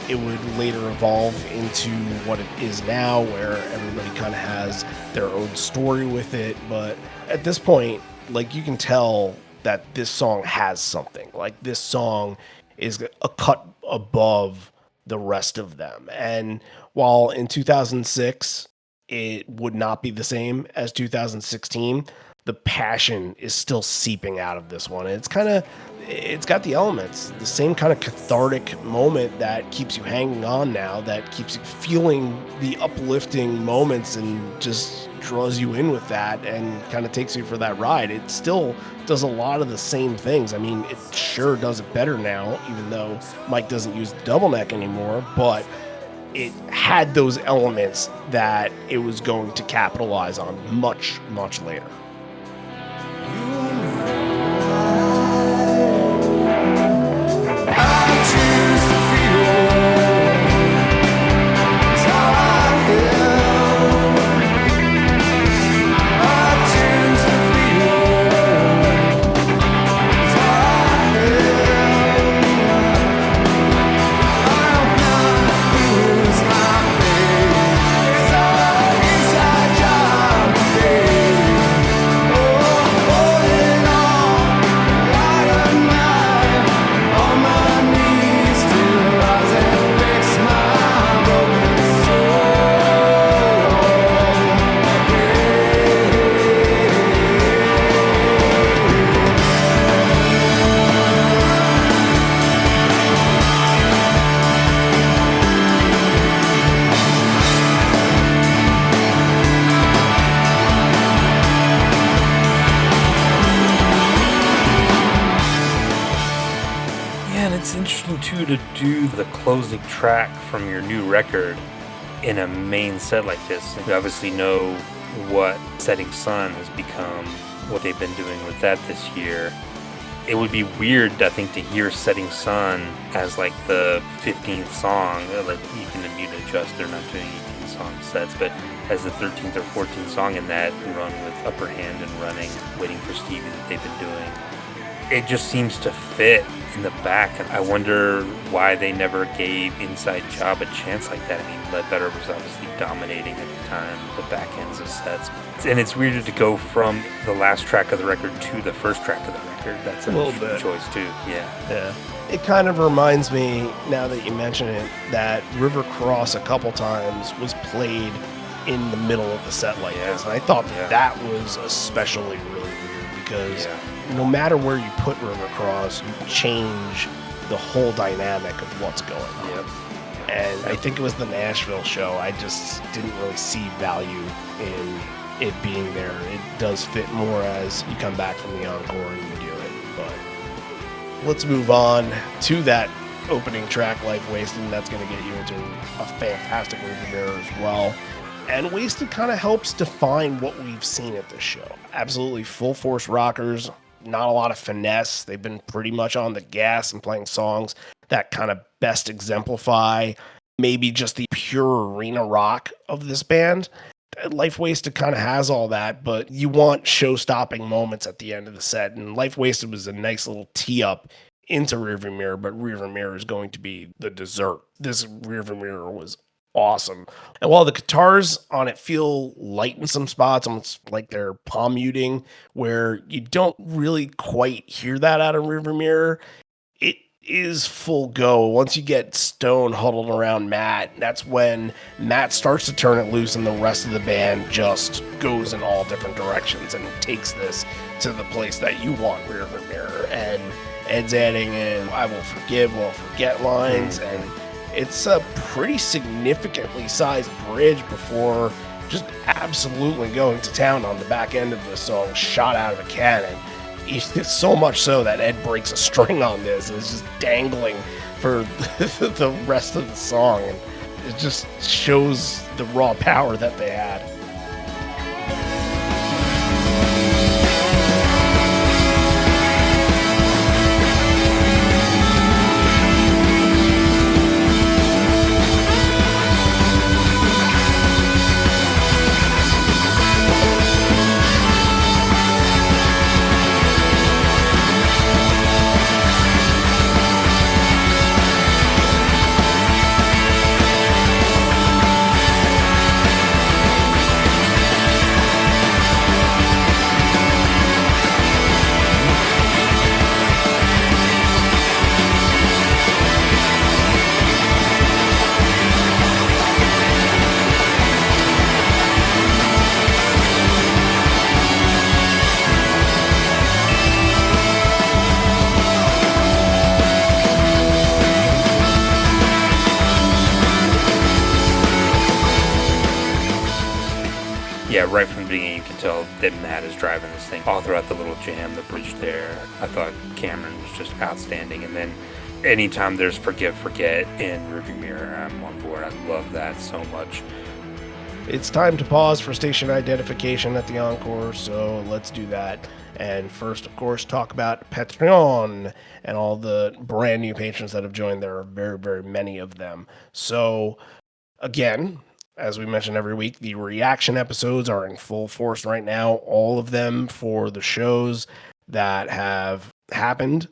It would later evolve into what it is now, where everybody kind of has their own story with it. But at this point, like, you can tell that this song has something. Like, this song is a cut above the rest of them. And while in 2006, it would not be the same as 2016, the passion is still seeping out of this one. And it's got the elements, the same kind of cathartic moment that keeps you hanging on now, that keeps you feeling the uplifting moments and just draws you in with that and kind of takes you for that ride. It still does a lot of the same things. I mean, it sure does it better now, even though Mike doesn't use the double neck anymore, but it had those elements that it was going to capitalize on much, much later. you to do the closing track from your new record in a main set like this? We obviously know what Setting Sun has become, what they've been doing with that this year. It would be weird, I think, to hear Setting Sun as like the 15th song. Like you can adjust, they're not doing 18 song sets, but as the 13th or 14th song in that run with Upper Hand and Running, Waiting for Stevie that they've been doing. It just seems to fit in the back, and I wonder why they never gave Inside Job a chance like that. I mean, Ledbetter was obviously dominating at the time, the back ends of sets. And it's weird to go from the last track of the record to the first track of the record. That's a little bit choice too. Yeah. It kind of reminds me, now that you mention it, that River Cross a couple times was played in the middle of the set like this. And I thought that was especially really weird because no matter where you put River Cross, you change the whole dynamic of what's going on. And I think it was the Nashville show. I just didn't really see value in it being there. It does fit more as you come back from the encore and you do it. But let's move on to that opening track, Life Wasted, and that's going to get you into a fantastic Rearviewmirror as well. And Wasted kind of helps define what we've seen at this show. Absolutely full force rockers, not a lot of finesse. They've been pretty much on the gas and playing songs that kind of best exemplify maybe just the pure arena rock of this band. Life Wasted kind of has all that, but you want show-stopping moments at the end of the set, and Life Wasted was a nice little tee-up into Rearviewmirror, but Rearviewmirror is going to be the dessert. This Rearviewmirror was awesome. And while the guitars on it feel light in some spots, almost like they're palm muting, where you don't really quite hear that out of Rearviewmirror, it is full go. Once you get Stone huddled around Matt, that's when Matt starts to turn it loose and the rest of the band just goes in all different directions and takes this to the place that you want Rearviewmirror. And Ed's adding in I will forgive, won't forget lines, and it's a pretty significantly sized bridge before just absolutely going to town on the back end of the song, shot out of a cannon. It's so much so that Ed breaks a string on this. It's just dangling for the rest of the song. And it just shows the raw power that they had. Yeah, right from the beginning you can tell that Matt is driving this thing all throughout the little jam, the bridge there. I thought Cameron was just outstanding. And then anytime there's Forget in Rearviewmirror, I'm on board. I love that so much. It's time to pause for station identification at the encore, so let's do that. And first, of course, talk about Patreon and all the brand new patrons that have joined. There are very, very many of them. So, again, as we mention every week, the reaction episodes are in full force right now. All of them for the shows that have happened.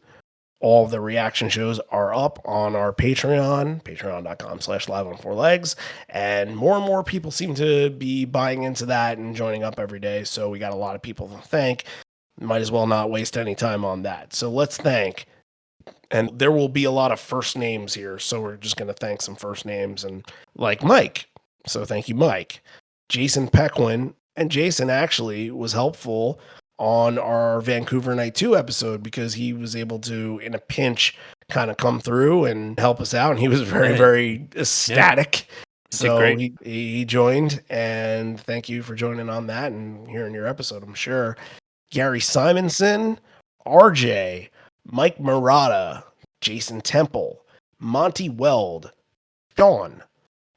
All of the reaction shows are up on our Patreon, patreon.com/liveonfourlegs. And more people seem to be buying into that and joining up every day. So we got a lot of people to thank. Might as well not waste any time on that. So let's thank. And there will be a lot of first names here. So we're just going to thank some first names. And like Mike. So thank you, Mike. Jason Pequin. And Jason actually was helpful on our Vancouver Night 2 episode because he was able to, in a pinch, kind of come through and help us out. And he was very ecstatic. Yeah. So he joined, and thank you for joining on that and hearing your episode, I'm sure. Gary Simonson, RJ, Mike Murata, Jason Temple, Monty Weld, Sean,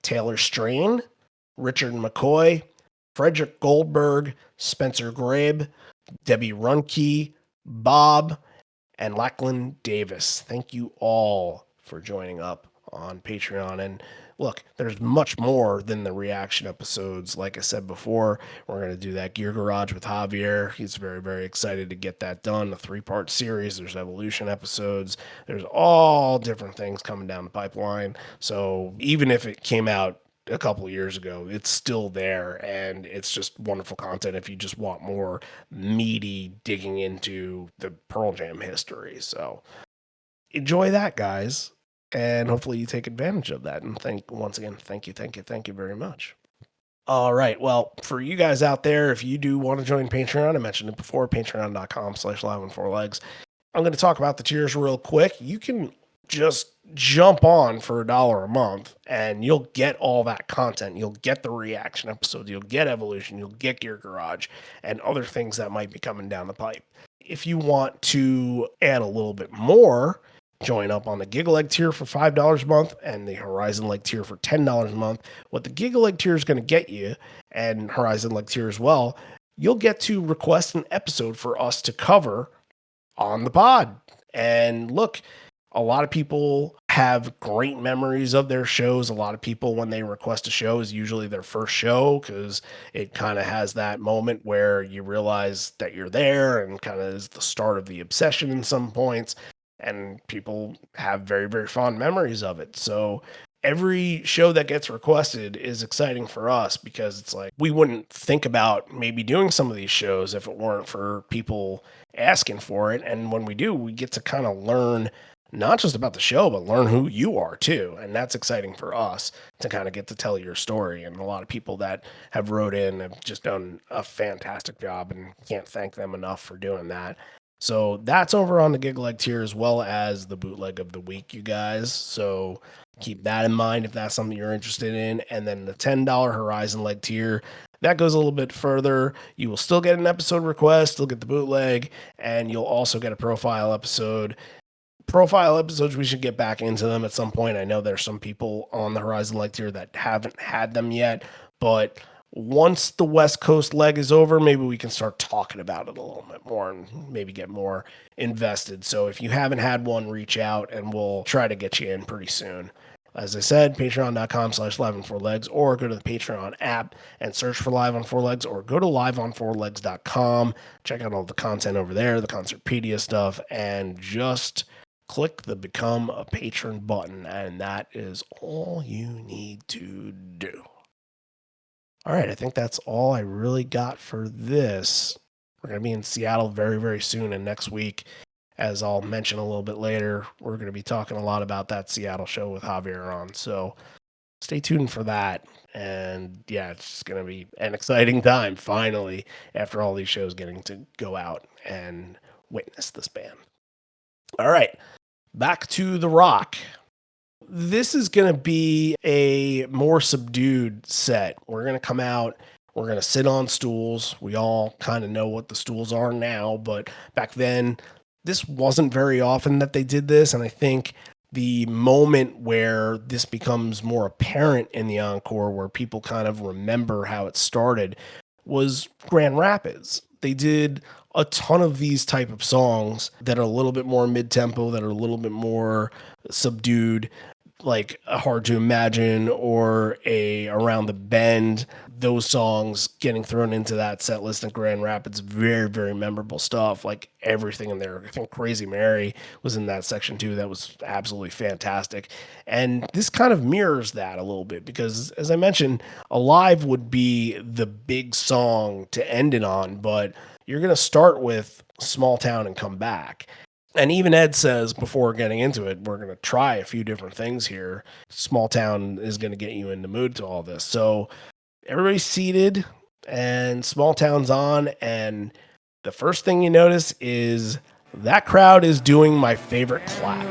Taylor Strain, Richard McCoy, Frederick Goldberg, Spencer Grabe, Debbie Runke, Bob, and Lachlan Davis. Thank you all for joining up on Patreon. And look, there's much more than the reaction episodes. Like I said before, we're going to do that Gear Garage with Javier. He's very, very excited to get that done. A 3-part series. There's evolution episodes. There's all different things coming down the pipeline. So even if it came out a couple of years ago, it's still there, and it's just wonderful content if you just want more meaty digging into the Pearl Jam history. So enjoy that, guys, and hopefully you take advantage of that. And once again, thank you very much. All right. Well, for you guys out there, if you do want to join Patreon, I mentioned it before, patreon.com/live-on-4legs. I'm going to talk about the tiers real quick. You can just jump on for $1 a month and you'll get all that content. You'll get the reaction episodes, you'll get evolution, you'll get Gear Garage and other things that might be coming down the pipe. If you want to add a little bit more, join up on the Gigaleg tier for $5 a month and the Horizon Leg tier for $10 a month. What the Gigaleg tier is going to get you, and Horizon Leg tier as well, you'll get to request an episode for us to cover on the pod. And look, a lot of people have great memories of their shows. A lot of people, when they request a show, is usually their first show because it kind of has that moment where you realize that you're there and kind of is the start of the obsession in some points. And people have very, very fond memories of it. So every show that gets requested is exciting for us because it's like we wouldn't think about maybe doing some of these shows if it weren't for people asking for it. And when we do, we get to kind of learn not just about the show, but learn who you are too. And that's exciting for us to kind of get to tell your story. And a lot of people that have wrote in have just done a fantastic job and can't thank them enough for doing that. So that's over on the Gigaleg tier as well as the bootleg of the week, you guys. So keep that in mind if that's something you're interested in. And then the $10 Horizon Leg tier, that goes a little bit further. You will still get an episode request, still get the bootleg, and you'll also get a profile episode. Profile episodes, we should get back into them at some point. I know there's some people on the Horizon Leg tier that haven't had them yet, but once the West Coast leg is over, maybe we can start talking about it a little bit more and maybe get more invested. So if you haven't had one, reach out and we'll try to get you in pretty soon. As I said, patreon.com/live-on-4legs, or go to the Patreon app and search for Live on 4 Legs, or go to liveon4legs.com. Check out all the content over there, the Concertpedia stuff, and just click the Become a Patron button, and that is all you need to do. All right, I think that's all I really got for this. We're going to be in Seattle very, very soon, and next week, as I'll mention a little bit later, we're going to be talking a lot about that Seattle show with Javier on, so stay tuned for that. And yeah, it's going to be an exciting time, finally, after all these shows getting to go out and witness this band. All right, back to The Rock. This is going to be a more subdued set. We're going to come out, we're going to sit on stools. We all kind of know what the stools are now, but back then, this wasn't very often that they did this, and I think the moment where this becomes more apparent in the encore, where people kind of remember how it started, was Grand Rapids. They did a ton of these type of songs that are a little bit more mid-tempo, that are a little bit more subdued, like a Hard to Imagine or a Around the Bend. Those songs getting thrown into that set list in Grand Rapids, very, very memorable stuff. Like everything in there. I think Crazy Mary was in that section too. That was absolutely fantastic. And this kind of mirrors that a little bit because, as I mentioned, Alive would be the big song to end it on, but you're going to start with Small Town and come back. And even Ed says before getting into it, we're going to try a few different things here. Small Town is going to get you in the mood to all this. So everybody's seated and Small Town's on. And the first thing you notice is that crowd is doing my favorite clap.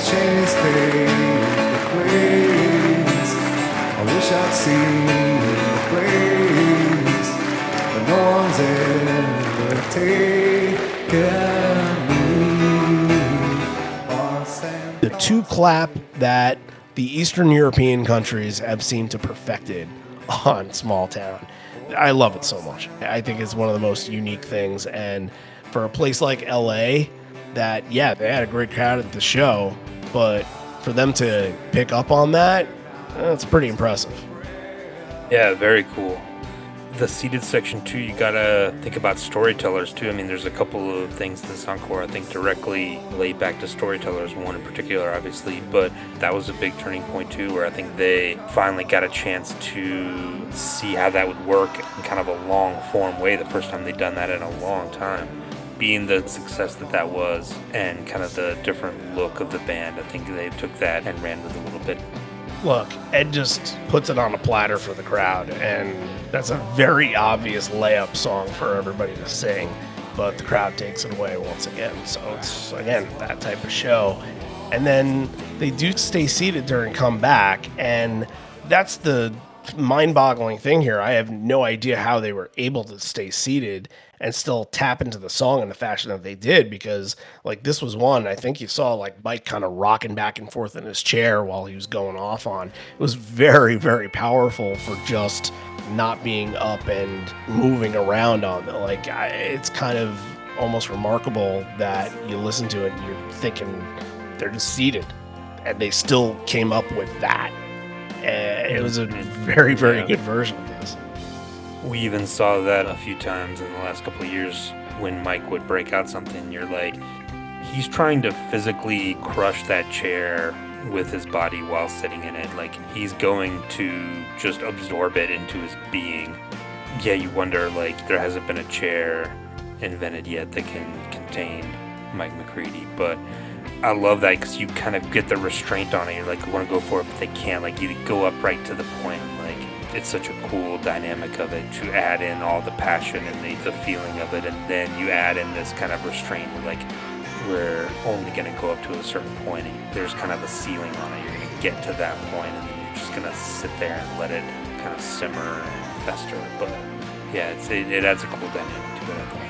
Change things. The two clap that the Eastern European countries have seemed to perfected on Small Town. I love it so much. I think it's one of the most unique things. And for a place like LA, that, yeah, they had a great crowd at the show, but for them to pick up on that, that's pretty impressive. Yeah, very cool. The seated section too, you gotta think about storytellers too. I mean, there's a couple of things in this encore I think directly relate back to storytellers, one in particular obviously, but that was a big turning point too, where I think they finally got a chance to see how that would work in kind of a long form way, the first time they'd done that in a long time. Being the success that was and kind of the different look of the band, I think they took that and ran with it a little bit. Look, Ed just puts it on a platter for the crowd, and that's a very obvious layup song for everybody to sing, but the crowd takes it away once again. So it's, again, that type of show. And then they do stay seated during comeback, and that's the mind-boggling thing here. I have no idea how they were able to stay seated and still tap into the song in the fashion that they did, because like this was one I think you saw like Mike kind of rocking back and forth in his chair while he was going off on. It was very, very powerful for just not being up and moving around on it. Like it's kind of almost remarkable that you listen to it and you're thinking they're just seated and they still came up with that. It was a very, very good version of this. We even saw that a few times in the last couple of years when Mike would break out something. You're like, he's trying to physically crush that chair with his body while sitting in it. Like, he's going to just absorb it into his being. Yeah, you wonder, like, there hasn't been a chair invented yet that can contain Mike McCready, but I love that because you kind of get the restraint on it. You're like, you want to go for it, but they can't. Like, you go up right to the point. Like, it's such a cool dynamic of it to add in all the passion and the feeling of it, and then you add in this kind of restraint. Like, we're only going to go up to a certain point. And there's kind of a ceiling on it. You're going to get to that point, and then you're just going to sit there and let it kind of simmer and fester. But yeah, it adds a cool dynamic to it, I think.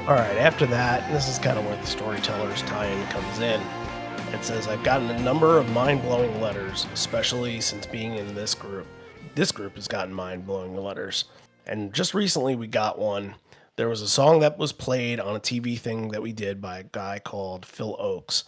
All right, after that, this is kind of where the storyteller's tie-in comes in. It says, I've gotten a number of mind-blowing letters, especially since being in this group. This group has gotten mind-blowing letters. And just recently we got one. There was a song that was played on a TV thing that we did by a guy called Phil Ochs.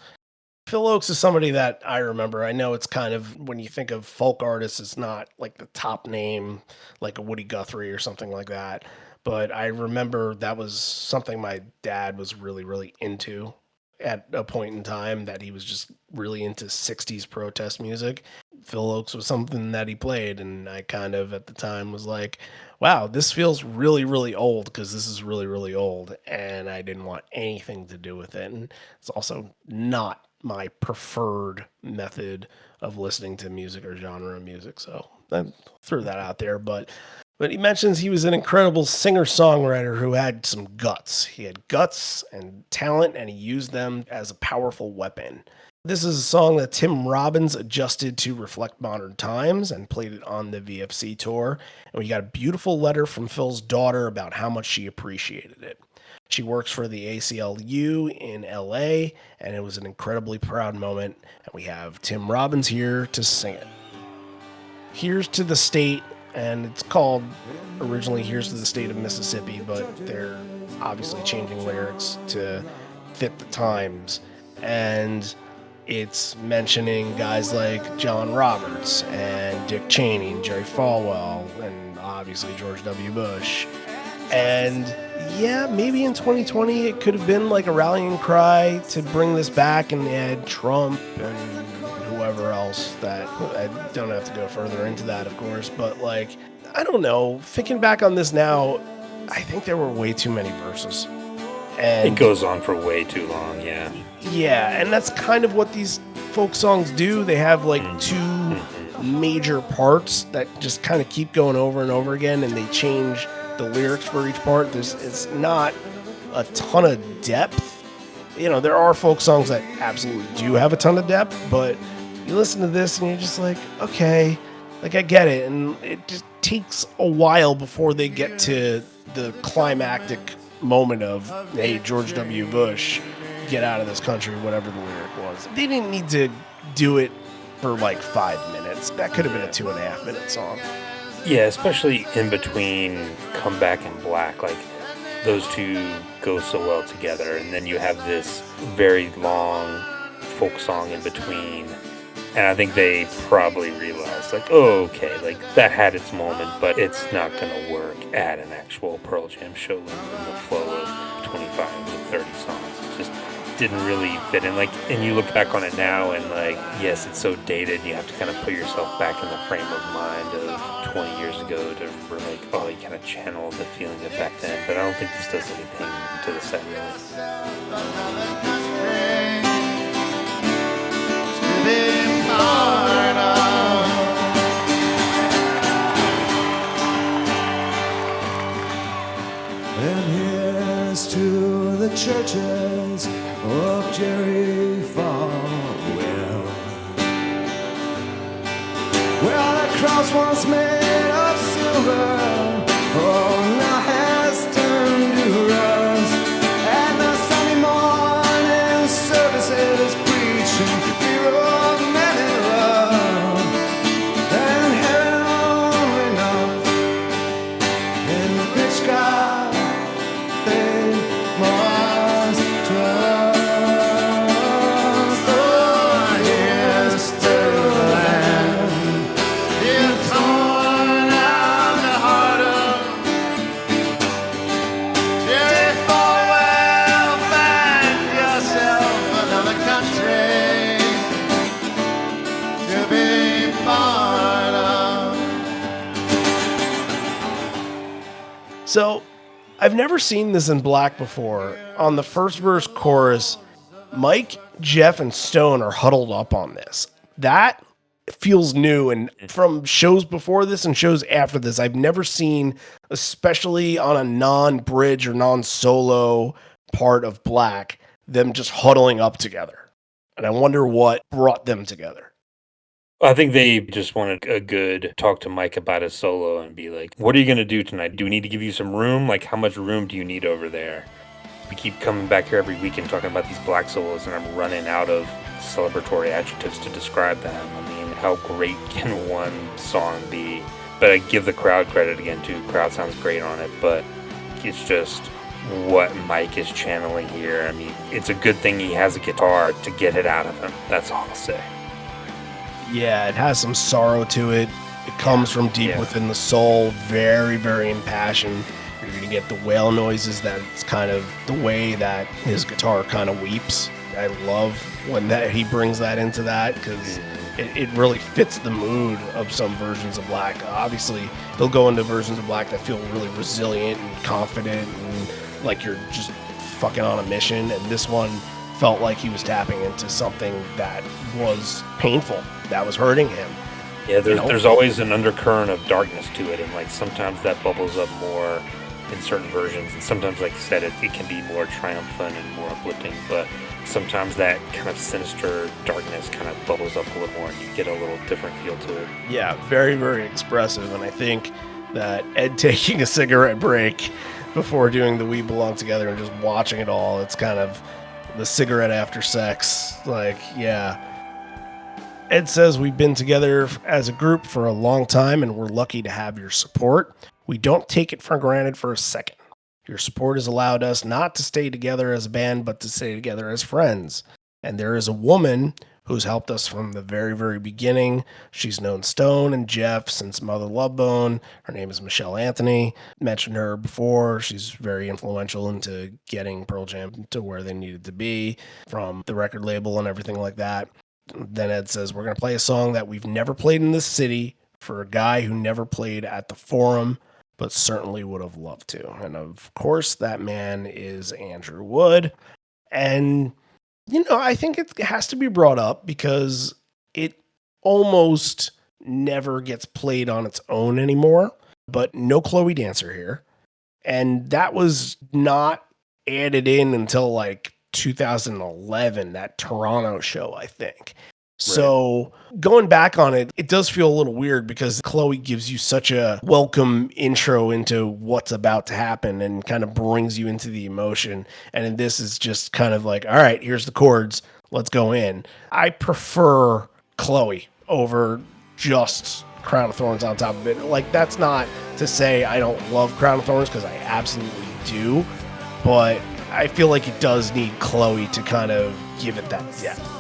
Phil Ochs is somebody that I remember. I know it's kind of, when you think of folk artists, it's not like the top name, like a Woody Guthrie or something like that. But I remember that was something my dad was really, really into at a point in time, that he was just really into 60s protest music. Phil Ochs was something that he played, and I kind of at the time was like, wow, this feels really, really old, because this is really, really old, and I didn't want anything to do with it. And it's also not my preferred method of listening to music or genre of music, so I threw that out there. But he mentions he was an incredible singer-songwriter who had some guts. He had guts and talent, and he used them as a powerful weapon. This is a song that Tim Robbins adjusted to reflect modern times and played it on the VFC tour. And we got a beautiful letter from Phil's daughter about how much she appreciated it. She works for the ACLU in LA, and it was an incredibly proud moment. And we have Tim Robbins here to sing it. Here's to the state. And it's called originally Here's to the State of Mississippi, but they're obviously changing lyrics to fit the times. And it's mentioning guys like John Roberts and Dick Cheney and Jerry Falwell and obviously George W. Bush. And yeah, maybe in 2020 it could have been like a rallying cry to bring this back and add Trump and whoever else. That I don't have to go further into that, of course, but like, I don't know, thinking back on this now, I think there were way too many verses, and it goes on for way too long. Yeah, and that's kind of what these folk songs do. They have like two major parts that just kind of keep going over and over again, and they change the lyrics for each part. It's not a ton of depth. You know, there are folk songs that absolutely do have a ton of depth, but you listen to this and you're just like, okay, like I get it. And it just takes a while before they get to the climactic moment of, hey, George W. Bush, get out of this country, whatever the lyric was. They didn't need to do it for like 5 minutes. That could have been a 2.5 minute song. Yeah, especially in between Comeback and Black. Like, those two go so well together. And then you have this very long folk song in between. And I think they probably realized, like, oh, okay, like, that had its moment, but it's not going to work at an actual Pearl Jam show in the flow of 25 to 30 songs. It just didn't really fit in. Like, and you look back on it now, and, like, yes, it's so dated. You have to kind of put yourself back in the frame of mind of 20 years ago to remember, like, oh, you kind of channel the feeling of back then. But I don't think this does anything to the set, really. And here's to the churches of Jerry Falwell, where the cross once made of silver, oh, now has turned to rust. And the Sunday morning services preaching hero of men in love, and heaven only knows, and the rich God they must trust. Oh, yes, to the land is torn out the heart of Jerry Falwell. Find yourself another country to be part of. So, I've never seen this in Black before. On the first verse chorus, Mike, Jeff, and Stone are huddled up on this. That feels new, and from shows before this and shows after this, I've never seen, especially on a non-bridge or non-solo part of Black, them just huddling up together. And I wonder what brought them together. I think they just wanted a good talk to Mike about his solo and be like, what are you going to do tonight? Do we need to give you some room? Like, how much room do you need over there? We keep coming back here every weekend talking about these Black solos, and I'm running out of celebratory adjectives to describe them. I mean, how great can one song be? But I give the crowd credit again, too. Crowd sounds great on it, but it's just what Mike is channeling here. I mean, it's a good thing he has a guitar to get it out of him. That's all I'll say. Yeah, it has some sorrow to it. It comes from deep within the soul, very, very impassioned. You're going to get the wail noises. That's kind of the way that his guitar kind of weeps. I love when that he brings that into that, because it really fits the mood of some versions of Black. Obviously, he'll go into versions of Black that feel really resilient and confident and like you're just fucking on a mission. And this one felt like he was tapping into something that was painful, that was hurting him. Yeah, there's always an undercurrent of darkness to it, and like sometimes that bubbles up more in certain versions, and sometimes, like you said, it can be more triumphant and more uplifting, but sometimes that kind of sinister darkness kind of bubbles up a little more, and you get a little different feel to it. Yeah, very, very expressive, and I think that Ed taking a cigarette break before doing the We Belong Together and just watching it all, it's kind of the cigarette after sex. Like, yeah. Ed says, we've been together as a group for a long time, and we're lucky to have your support. We don't take it for granted for a second. Your support has allowed us not to stay together as a band, but to stay together as friends. And there is a woman who's helped us from the very, very beginning. She's known Stone and Jeff since Mother Love Bone. Her name is Michelle Anthony. Mentioned her before. She's very influential into getting Pearl Jam to where they needed to be from the record label and everything like that. Then Ed says, we're going to play a song that we've never played in this city for a guy who never played at the Forum, but certainly would have loved to. And of course, that man is Andrew Wood. And, you know, I think it has to be brought up because it almost never gets played on its own anymore, but no Chloe Dancer here. And that was not added in until like 2011, that Toronto show, I think. So going back on it, it does feel a little weird because Chloe gives you such a welcome intro into what's about to happen and kind of brings you into the emotion. And in this is just kind of like, all right, here's the chords. Let's go in. I prefer Chloe over just Crown of Thorns on top of it. Like, that's not to say I don't love Crown of Thorns, because I absolutely do. But I feel like it does need Chloe to kind of give it that depth.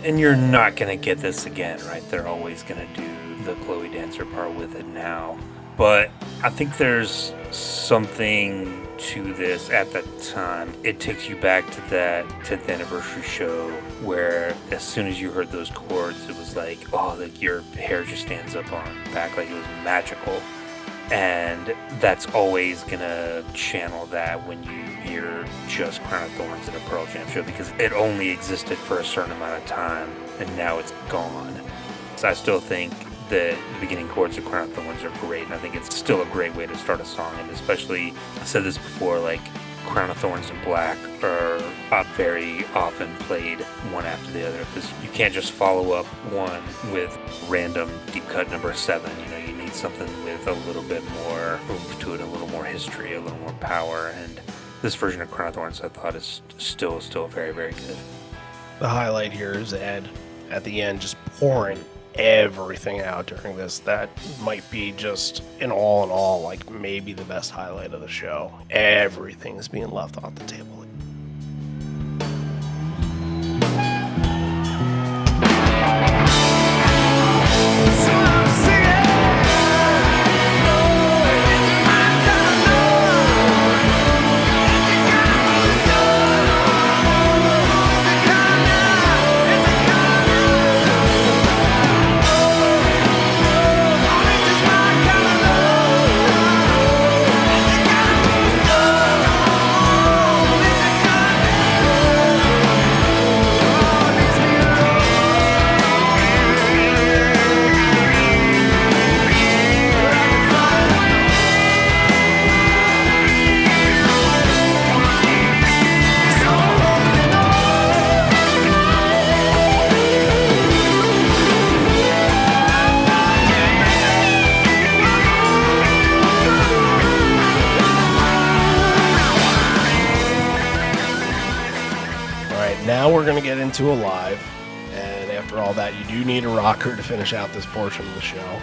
And you're not going to get this again, right? They're always going to do the Chloe Dancer part with it now. But I think there's something to this at the time. It takes you back to that 10th anniversary show where as soon as you heard those chords, it was like, oh, like your hair just stands up on back, like it was magical. And that's always going to channel that when you hear just Crown of Thorns at a Pearl Jam show, because it only existed for a certain amount of time and now it's gone. So I still think that the beginning chords of Crown of Thorns are great, and I think it's still a great way to start a song. And especially, I said this before, like Crown of Thorns and Black are very often played one after the other, because you can't just follow up one with random deep cut number 7. You know, you need something with a little bit more oomph to it, a little more history, a little more power. And this version of Crown of Thorns, I thought, is still very, very good. The highlight here is Ed at the end just pouring everything out during this. That might be just in all, like maybe the best highlight of the show. Everything is being left off the table. Now we're going to get into a live, and after all that, you do need a rocker to finish out this portion of the show.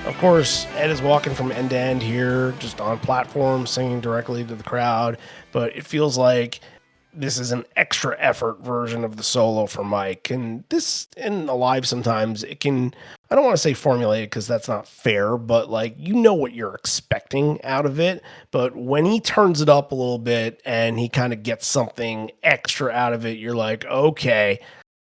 Of course, Ed is walking from end to end here, just on platform, singing directly to the crowd, but it feels like this is an extra effort version of the solo for Mike. And this, in a live, sometimes it can, I don't want to say formulated because that's not fair, but like, you know what you're expecting out of it. But when he turns it up a little bit and he kind of gets something extra out of it, you're like, okay,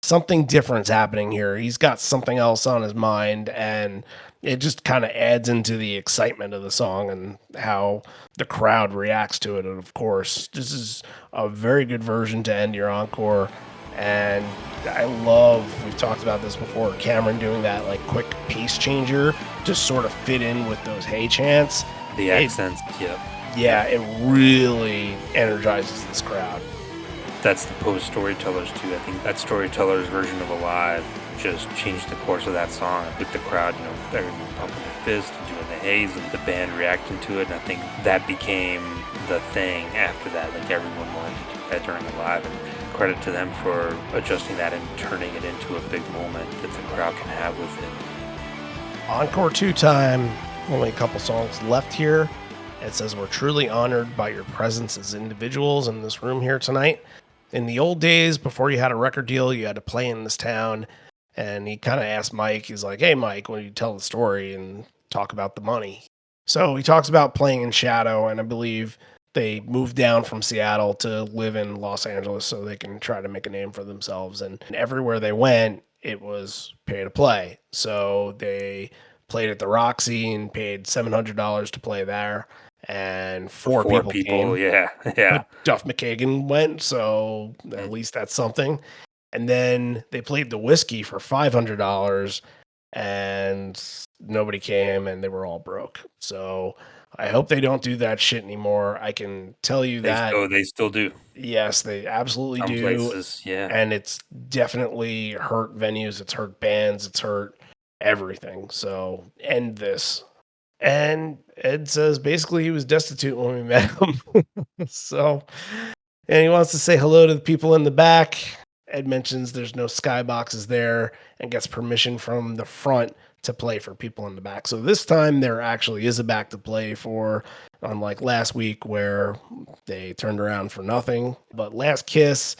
something different's happening here. He's got something else on his mind, and it just kind of adds into the excitement of the song and how the crowd reacts to it. And of course, this is a very good version to end your encore. And I love, we've talked about this before, Cameron doing that like quick pace changer to sort of fit in with those hey chants. The accents, yep. Yeah, it really energizes this crowd. That's the Post Storytellers too. I think that Storytellers version of Alive just changed the course of that song with the crowd, you know, everyone pumping their fists and doing the haze and the band reacting to it. And I think that became the thing after that. Like everyone wanted to do that during Alive, and credit to them for adjusting that and turning it into a big moment that the crowd can have with it. Encore 2 time. Only a couple songs left here. It says, we're truly honored by your presence as individuals in this room here tonight. In the old days, before you had a record deal, you had to play in this town. And he kind of asked Mike, he's like, hey, Mike, when you tell the story and talk about the money. So he talks about playing in Shadow, and I believe they moved down from Seattle to live in Los Angeles so they can try to make a name for themselves. And everywhere they went, it was pay to play. So they played at the Roxy and paid $700 to play there. And four people came. Yeah. But Duff McKagan went, so at least that's something. And then they played the Whiskey for $500, and nobody came, and they were all broke. So I hope they don't do that shit anymore. I can tell you that. They still do. Yes, they absolutely Some do. places, yeah. And it's definitely hurt venues, it's hurt bands, it's hurt everything. So end this. And Ed says basically he was destitute when we met him. So, and he wants to say hello to the people in the back. Ed mentions there's no skyboxes there and gets permission from the front to play for people in the back. So this time there actually is a back to play for, unlike last week where they turned around for nothing. But Last Kiss,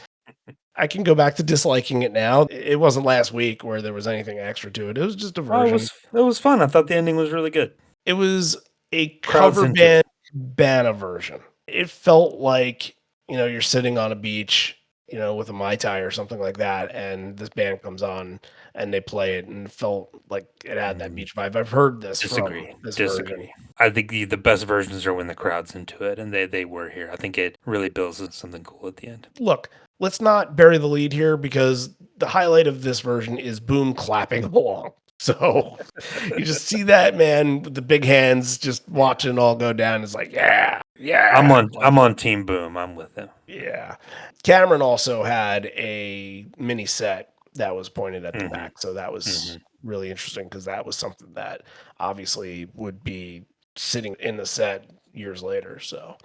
I can go back to disliking it now. It wasn't last week where there was anything extra to it. It was just a Oh, version. it was fun. I thought the ending was really good. It was a Crowd's cover into band it. Banna version. It felt like, you're sitting on a beach, with a Mai Tai or something like that, and this band comes on and they play it, and it felt like it had that beach vibe. I've heard this Disagree. from this Disagree. version. I think the best versions are when the crowd's into it, and they were here. I think it really builds something cool at the end. Look, let's not bury the lead here because the highlight of this version is Boom clapping along. So you just see that man with the big hands just watching it all go down. It's like, yeah. I'm on Team Boom. I'm with him. Yeah. Cameron also had a mini set that was pointed at the back. So that was really interesting because that was something that obviously would be sitting in the set years later. So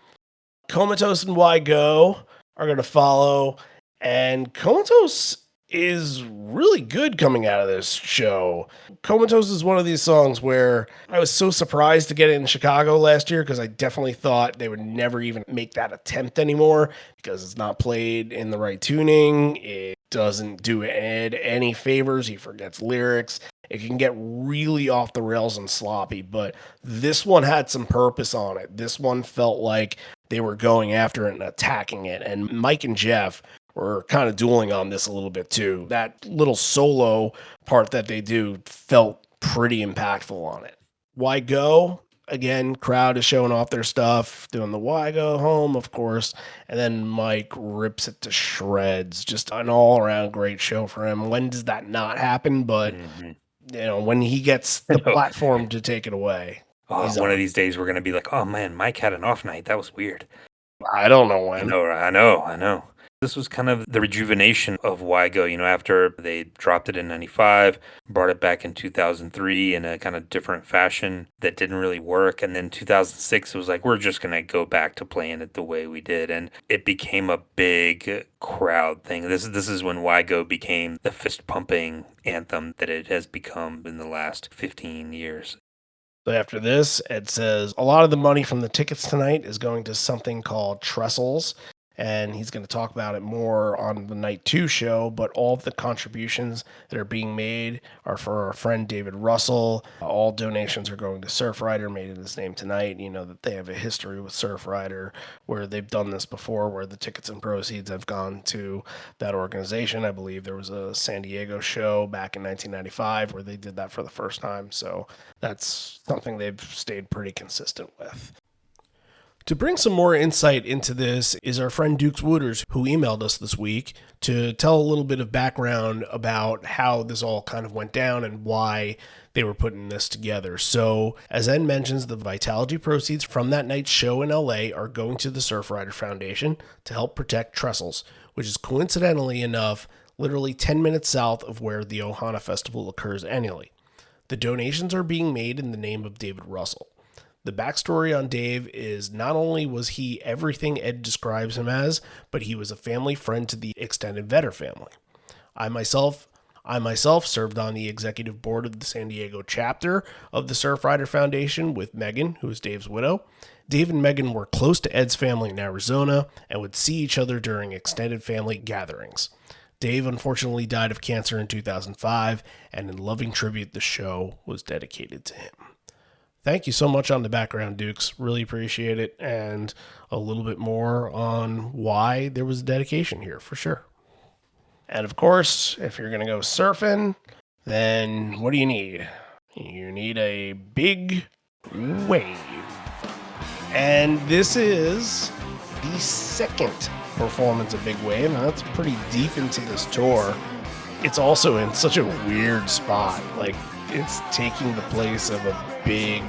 Comatose and Why Go are going to follow. And Comatose is really good coming out of this show. Comatose is one of these songs where I was so surprised to get it in Chicago last year because I definitely thought they would never even make that attempt anymore because it's not played in the right tuning. It doesn't do Ed any favors. He forgets lyrics. It can get really off the rails and sloppy, but this one had some purpose on it. This one felt like they were going after it and attacking it. And Mike and Jeff were kind of dueling on this a little bit too. That little solo part that they do felt pretty impactful on it. Why Go? Again, crowd is showing off their stuff, doing the Why Go Home, of course. And then Mike rips it to shreds. Just an all-around great show for him. When does that not happen? But, when he gets the platform to take it away. One of these days we're going to be like, oh man, Mike had an off night. That was weird. I don't know when. I know. This was kind of the rejuvenation of Why Go, after they dropped it in 95, brought it back in 2003 in a kind of different fashion that didn't really work. And then 2006, it was like, we're just going to go back to playing it the way we did. And it became a big crowd thing. This is when Why Go became the fist pumping anthem that it has become in the last 15 years. So after this, Ed says, a lot of the money from the tickets tonight is going to something called Trestles. And he's going to talk about it more on the Night 2 show, but all of the contributions that are being made are for our friend David Russell. All donations are going to Surfrider, made in his name tonight. You know that they have a history with Surfrider where they've done this before, where the tickets and proceeds have gone to that organization. I believe there was a San Diego show back in 1995 where they did that for the first time. So that's something they've stayed pretty consistent with. To bring some more insight into this is our friend Dukes Wooders, who emailed us this week to tell a little bit of background about how this all kind of went down and why they were putting this together. So, as Ed mentions, the Vitalogy proceeds from that night's show in LA are going to the Surfrider Foundation to help protect Trestles, which is coincidentally enough literally 10 minutes south of where the Ohana Festival occurs annually. The donations are being made in the name of David Russell. The backstory on Dave is not only was he everything Ed describes him as, but he was a family friend to the extended Vedder family. I myself served on the executive board of the San Diego chapter of the Surfrider Foundation with Megan, who is Dave's widow. Dave and Megan were close to Ed's family in Arizona and would see each other during extended family gatherings. Dave unfortunately died of cancer in 2005, and in loving tribute, the show was dedicated to him. Thank you so much on the background, Dukes. Really appreciate it. And a little bit more on why there was a dedication here, for sure. And of course, if you're going to go surfing, then what do you need? You need a big wave. And this is the second performance of Big Wave, and that's pretty deep into this tour. It's also in such a weird spot. Like, it's taking the place of a big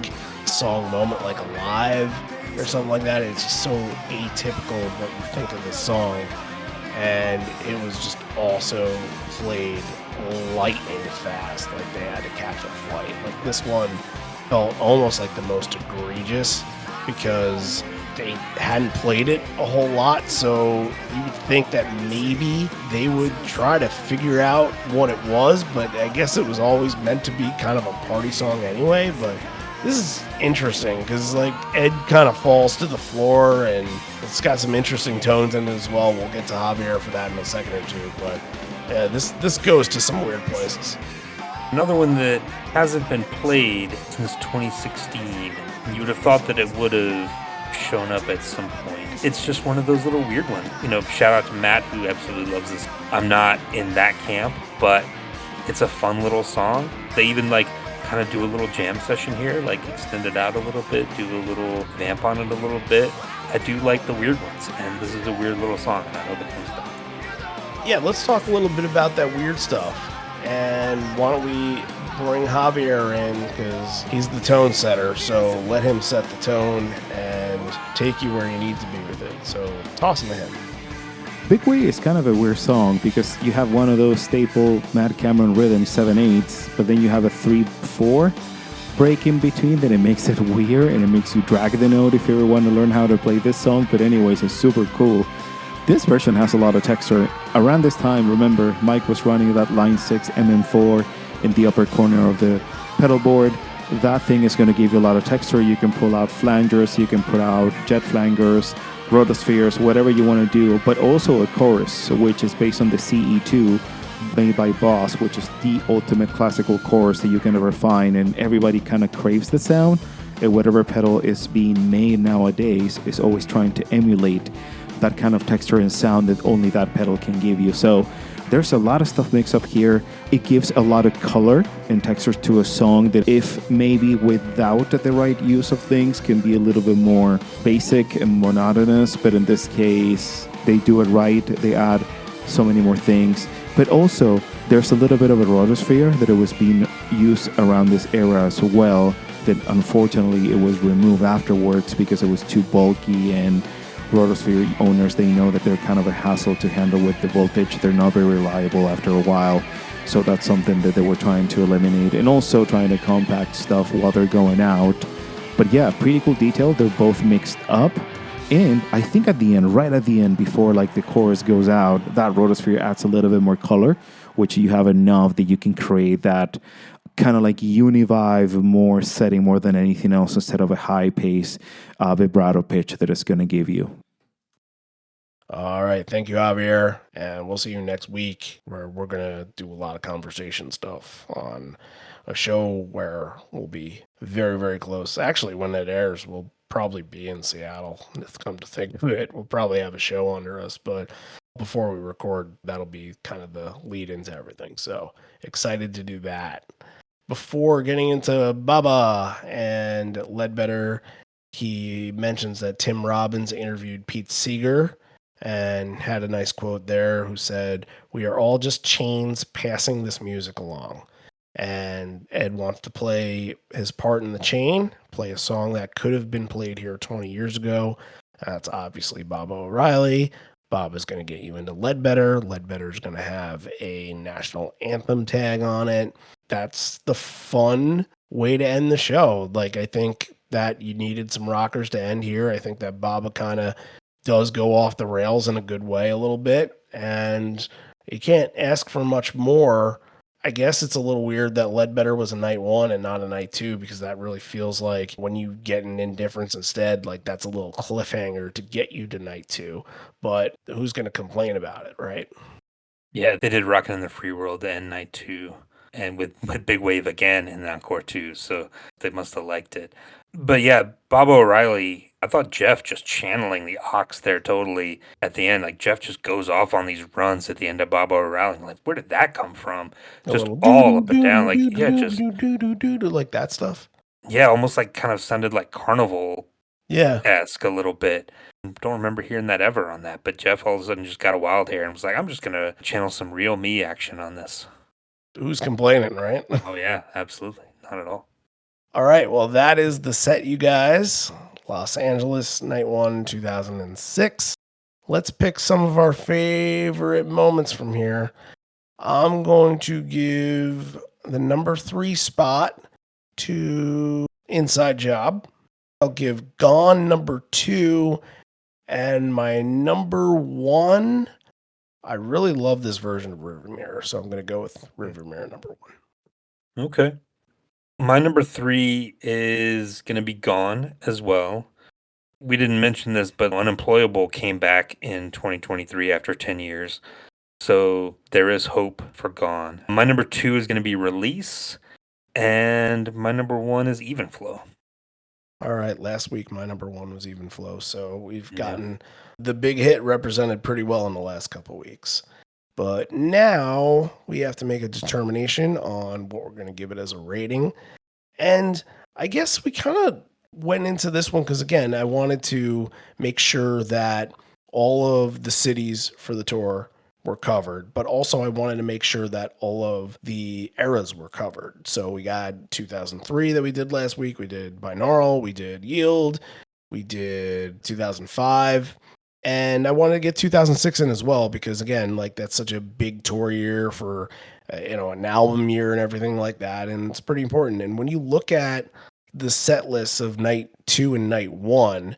song moment like Alive or something like that. It's just so atypical of what you think of this song. And it was just also played lightning fast, like they had to catch a flight. Like this one felt almost like the most egregious because they hadn't played it a whole lot, so you would think that maybe they would try to figure out what it was, but I guess it was always meant to be kind of a party song anyway. But this is interesting because like Ed kind of falls to the floor and it's got some interesting tones in it as well. We'll get to Javier for that in a second or two, but yeah, this goes to some weird places. Another one that hasn't been played since 2016. You would have thought that it would have shown up at some point. It's just one of those little weird ones. Shout out to Matt, who absolutely loves this. I'm not in that camp, but it's a fun little song. They even kind of do a little jam session here, extend it out a little bit, do a little vamp on it a little bit. I do like the weird ones, and this is a weird little song, and I hope it comes back. Yeah, let's talk a little bit about that weird stuff. And why don't we bring Javier in, because he's the tone setter, so let him set the tone and take you where you need to be with it. So toss him to him. Big Way is kind of a weird song because you have one of those staple Matt Cameron rhythms, 7/8, but then you have a 3/4 break in between, then it makes it weird and it makes you drag the note if you ever want to learn how to play this song. But anyways, it's super cool. This version has a lot of texture. Around this time, remember, Mike was running that Line 6 MM4 in the upper corner of the pedal board. That thing is going to give you a lot of texture. You can pull out flangers, you can put out jet flangers, rotospheres, whatever you want to do, but also a chorus, which is based on the CE2 made by Boss, which is the ultimate classical chorus that you can ever find, and everybody kind of craves the sound. And whatever pedal is being made nowadays is always trying to emulate that kind of texture and sound that only that pedal can give you. So there's a lot of stuff mixed up here. It gives a lot of color and texture to a song that, if maybe without the right use of things, can be a little bit more basic and monotonous. But in this case, they do it right. They add so many more things. But also, there's a little bit of a rotosphere that it was being used around this era as well, that unfortunately it was removed afterwards because it was too bulky, and rotosphere owners, they know that they're kind of a hassle to handle with the voltage. They're not very reliable after a while. So that's something that they were trying to eliminate, and also trying to compact stuff while they're going out. But yeah, pretty cool detail. They're both mixed up. And I think at the end, right at the end, before the chorus goes out, that rotosphere adds a little bit more color, which you have enough that you can create that kind of univibe more setting more than anything else, instead of a high pace vibrato pitch that it's going to give you. All right. Thank you, Javier. And we'll see you next week, where we're going to do a lot of conversation stuff on a show where we'll be very, very close. Actually, when it airs, we'll probably be in Seattle. Come to think of it, we'll probably have a show under us. But before we record, that'll be kind of the lead into everything. So excited to do that. Before getting into Baba and Ledbetter, he mentions that Tim Robbins interviewed Pete Seeger and had a nice quote there, who said, "We are all just chains passing this music along." And Ed wants to play his part in the chain, play a song that could have been played here 20 years ago. That's obviously Baba O'Reilly. Bob is going to get you into Ledbetter. Ledbetter is going to have a national anthem tag on it. That's the fun way to end the show. I think that you needed some rockers to end here. I think that Baba kind of does go off the rails in a good way a little bit, and you can't ask for much more. I guess it's a little weird that Ledbetter was a night one and not a night two, because that really feels like when you get an indifference instead, that's a little cliffhanger to get you to night two. But who's going to complain about it, right? Yeah, they did Rockin' in the Free World to end night two, and with Big Wave again in Encore 2, so they must have liked it. But yeah, Bob O'Reilly, I thought Jeff just channeling the Ochs there totally at the end. Jeff just goes off on these runs at the end of Bob O'Reilly. Where did that come from? Just all up and down. Just like that stuff. Yeah, almost kind of sounded like Carnival-esque a little bit. Don't remember hearing that ever on that, but Jeff all of a sudden just got a wild hair and was like, I'm just going to channel some real me action on this. Who's complaining, right? Oh, yeah, absolutely. Not at all. All right, well, that is the set, you guys. Los Angeles, night 1, 2006. Let's pick some of our favorite moments from here. I'm going to give the number 3 spot to Inside Job. I'll give Gone number 2. And my number 1, I really love this version of Rearviewmirror, so I'm going to go with Rearviewmirror number 1. Okay. My number 3 is going to be Gone as well. We didn't mention this, but Unemployable came back in 2023 after 10 years. So there is hope for Gone. My number 2 is going to be Release. And my number 1 is Even Flow. All right, last week my number 1 was Even Flow, so we've Yeah. gotten the big hit represented pretty well in the last couple weeks. But now we have to make a determination on what we're going to give it as a rating. And I guess we kind of went into this one because, again, I wanted to make sure that all of the cities for the tour were covered, but also I wanted to make sure that all of the eras were covered. So we got 2003 that we did last week. We did Binaural. We did Yield. We did 2005. And I wanted to get 2006 in as well because, again, like that's such a big tour year for, an album year and everything like that. And it's pretty important. And when you look at the set lists of night 2 and night 1,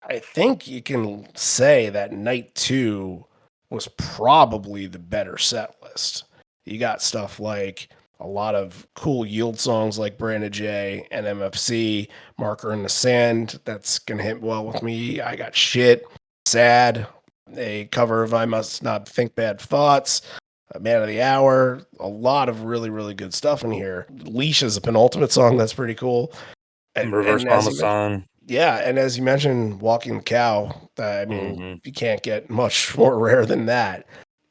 I think you can say that night 2 was probably the better set list. You got stuff like a lot of cool Yield songs like Brandon J and MFC, Marker in the Sand. That's going to hit well with me. I got Shit, Sad, a cover of I Must Not Think Bad Thoughts, Man of the Hour, a lot of really, really good stuff in here. Leash is a penultimate song. That's pretty cool. Reverse And Mama song. yeah, and as you mentioned, Walking the Cow, I mean, you can't get much more rare than that.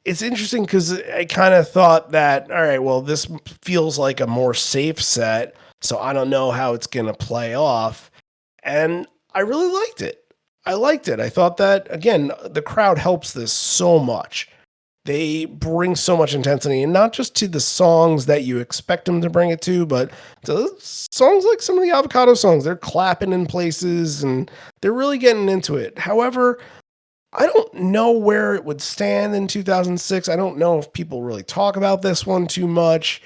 It's interesting because I kind of thought that, all right, well, this feels like a more safe set, so I don't know how it's going to play off. And I really liked it. I liked it. I thought that, again, the crowd helps this so much. They bring so much intensity, and not just to the songs that you expect them to bring it to, but to songs like some of the Avocado songs. They're clapping in places, and they're really getting into it. However, I don't know where it would stand in 2006. I don't know if people really talk about this one too much.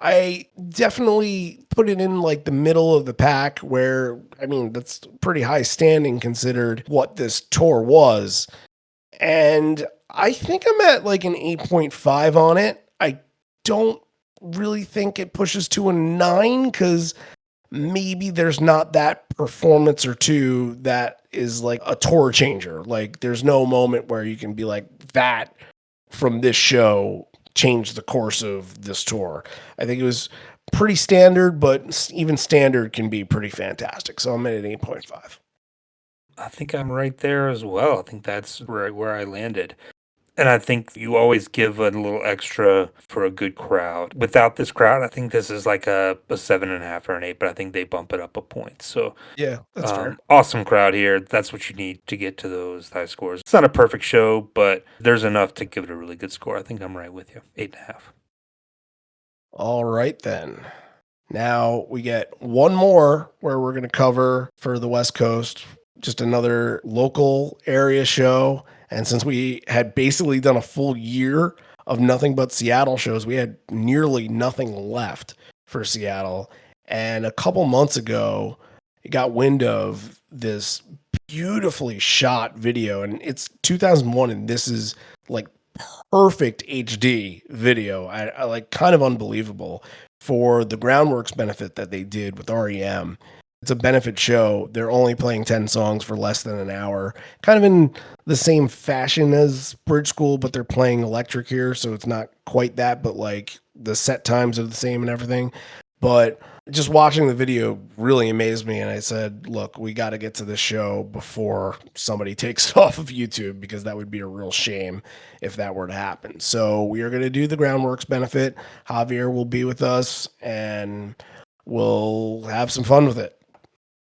I definitely put it in like the middle of the pack where, I mean, that's pretty high standing considered what this tour was. And I think I'm at like an 8.5 on it. I don't really think it pushes to a 9 because maybe there's not that performance or two that is like a tour changer. Like there's no moment where you can be like, that from this show changed the course of this tour. I think it was pretty standard, but even standard can be pretty fantastic. So I'm at an 8.5. I think I'm right there as well. I think that's where I landed. And I think you always give a little extra for a good crowd. Without this crowd, I think this is like a 7.5 or an 8, but I think they bump it up a point. So Yeah, that's fair. awesome crowd here. That's what you need to get to those high scores. It's not a perfect show, but there's enough to give it a really good score. I think I'm right with you. 8.5. All right, then. Now we get one more where we're going to cover for the West Coast, just another local area show. And since we had basically done a full year of nothing but Seattle shows, we had nearly nothing left for Seattle. And a couple months ago, it got wind of this beautifully shot video, and it's 2001, and this is like perfect HD video. I like kind of unbelievable for the Groundworks benefit that they did with REM. It's a benefit show. They're only playing 10 songs for less than an hour, kind of in the same fashion as Bridge School, but they're playing electric here. So it's not quite that, but like the set times are the same and everything. But just watching the video really amazed me. And I said, look, we got to get to this show before somebody takes it off of YouTube, because that would be a real shame if that were to happen. So we are going to do the Groundworks benefit. Javier will be with us and we'll have some fun with it.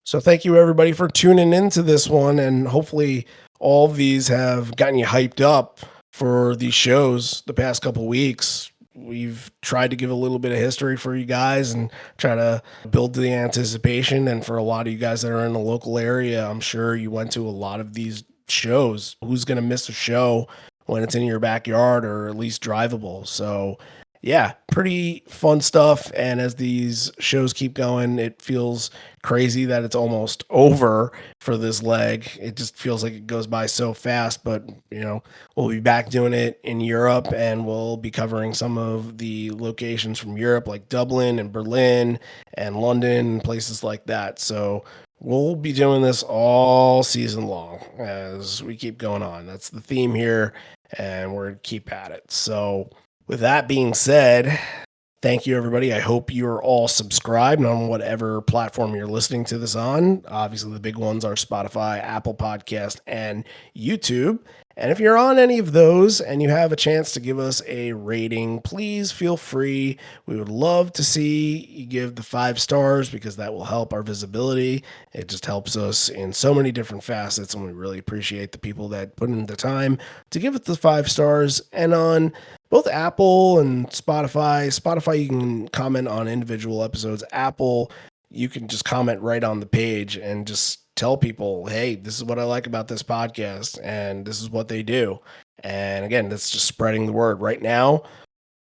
So thank you everybody for tuning into this one. And hopefully all of these have gotten you hyped up for these shows the past couple weeks. we've tried to give a little bit of history for you guys and try to build the anticipation. And for a lot of you guys that are in the local area, I'm sure you went to a lot of these shows. Who's going to miss a show when it's in your backyard or at least drivable? So yeah, pretty fun stuff. And as these shows keep going, it feels crazy that it's almost over for this leg. It just feels like it goes by so fast, but we'll be back doing it in Europe, and we'll be covering some of the locations from Europe like Dublin and Berlin and London and places like that. So we'll be doing this all season long as we keep going on. That's the theme here, and we're going to keep at it. So with that being said, thank you, everybody. I hope you're all subscribed on whatever platform you're listening to this on. Obviously, the big ones are Spotify, Apple Podcast, and YouTube. And if you're on any of those and you have a chance to give us a rating, please feel free. We would love to see you give the 5 stars because that will help our visibility. It just helps us in so many different facets, and we really appreciate the people that put in the time to give it the 5 stars. And on both Apple and Spotify, you can comment on individual episodes. Apple, you can just comment right on the page and just tell people, hey, this is what I like about this podcast, and this is what they do. And again, that's just spreading the word. Right now,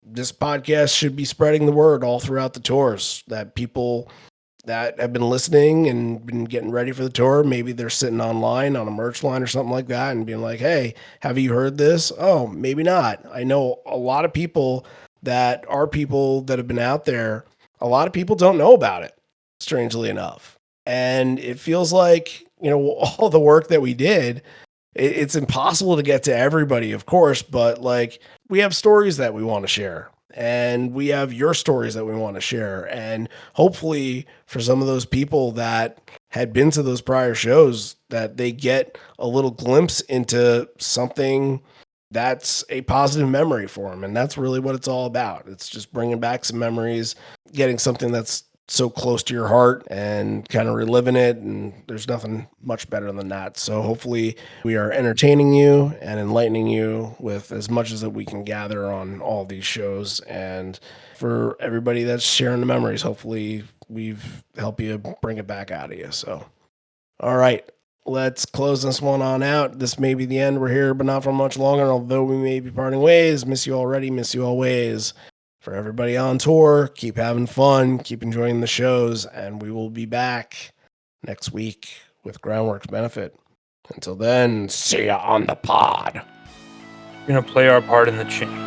this podcast should be spreading the word all throughout the tours, that people that have been listening and been getting ready for the tour, maybe they're sitting online on a merch line or something like that and being like, hey, have you heard this? Oh, maybe not. I know a lot of people that have been out there. A lot of people don't know about it, strangely enough. And it feels like, all the work that we did, it's impossible to get to everybody, of course, but like we have stories that we want to share. And we have your stories that we want to share. And hopefully for some of those people that had been to those prior shows, that they get a little glimpse into something that's a positive memory for them. And that's really what it's all about. It's just bringing back some memories, getting something that's so close to your heart and kind of reliving it. And there's nothing much better than that. So hopefully we are entertaining you and enlightening you with as much as that we can gather on all these shows. And for everybody that's sharing the memories, hopefully we've helped you bring it back out of you. So, all right, let's close this one on out. This may be the end. We're here, but not for much longer, although we may be parting ways. Miss you already, miss you always. For everybody on tour, keep having fun, keep enjoying the shows, and we will be back next week with Groundworks Benefit. Until then, see ya on the pod. We're going to play our part in the chain.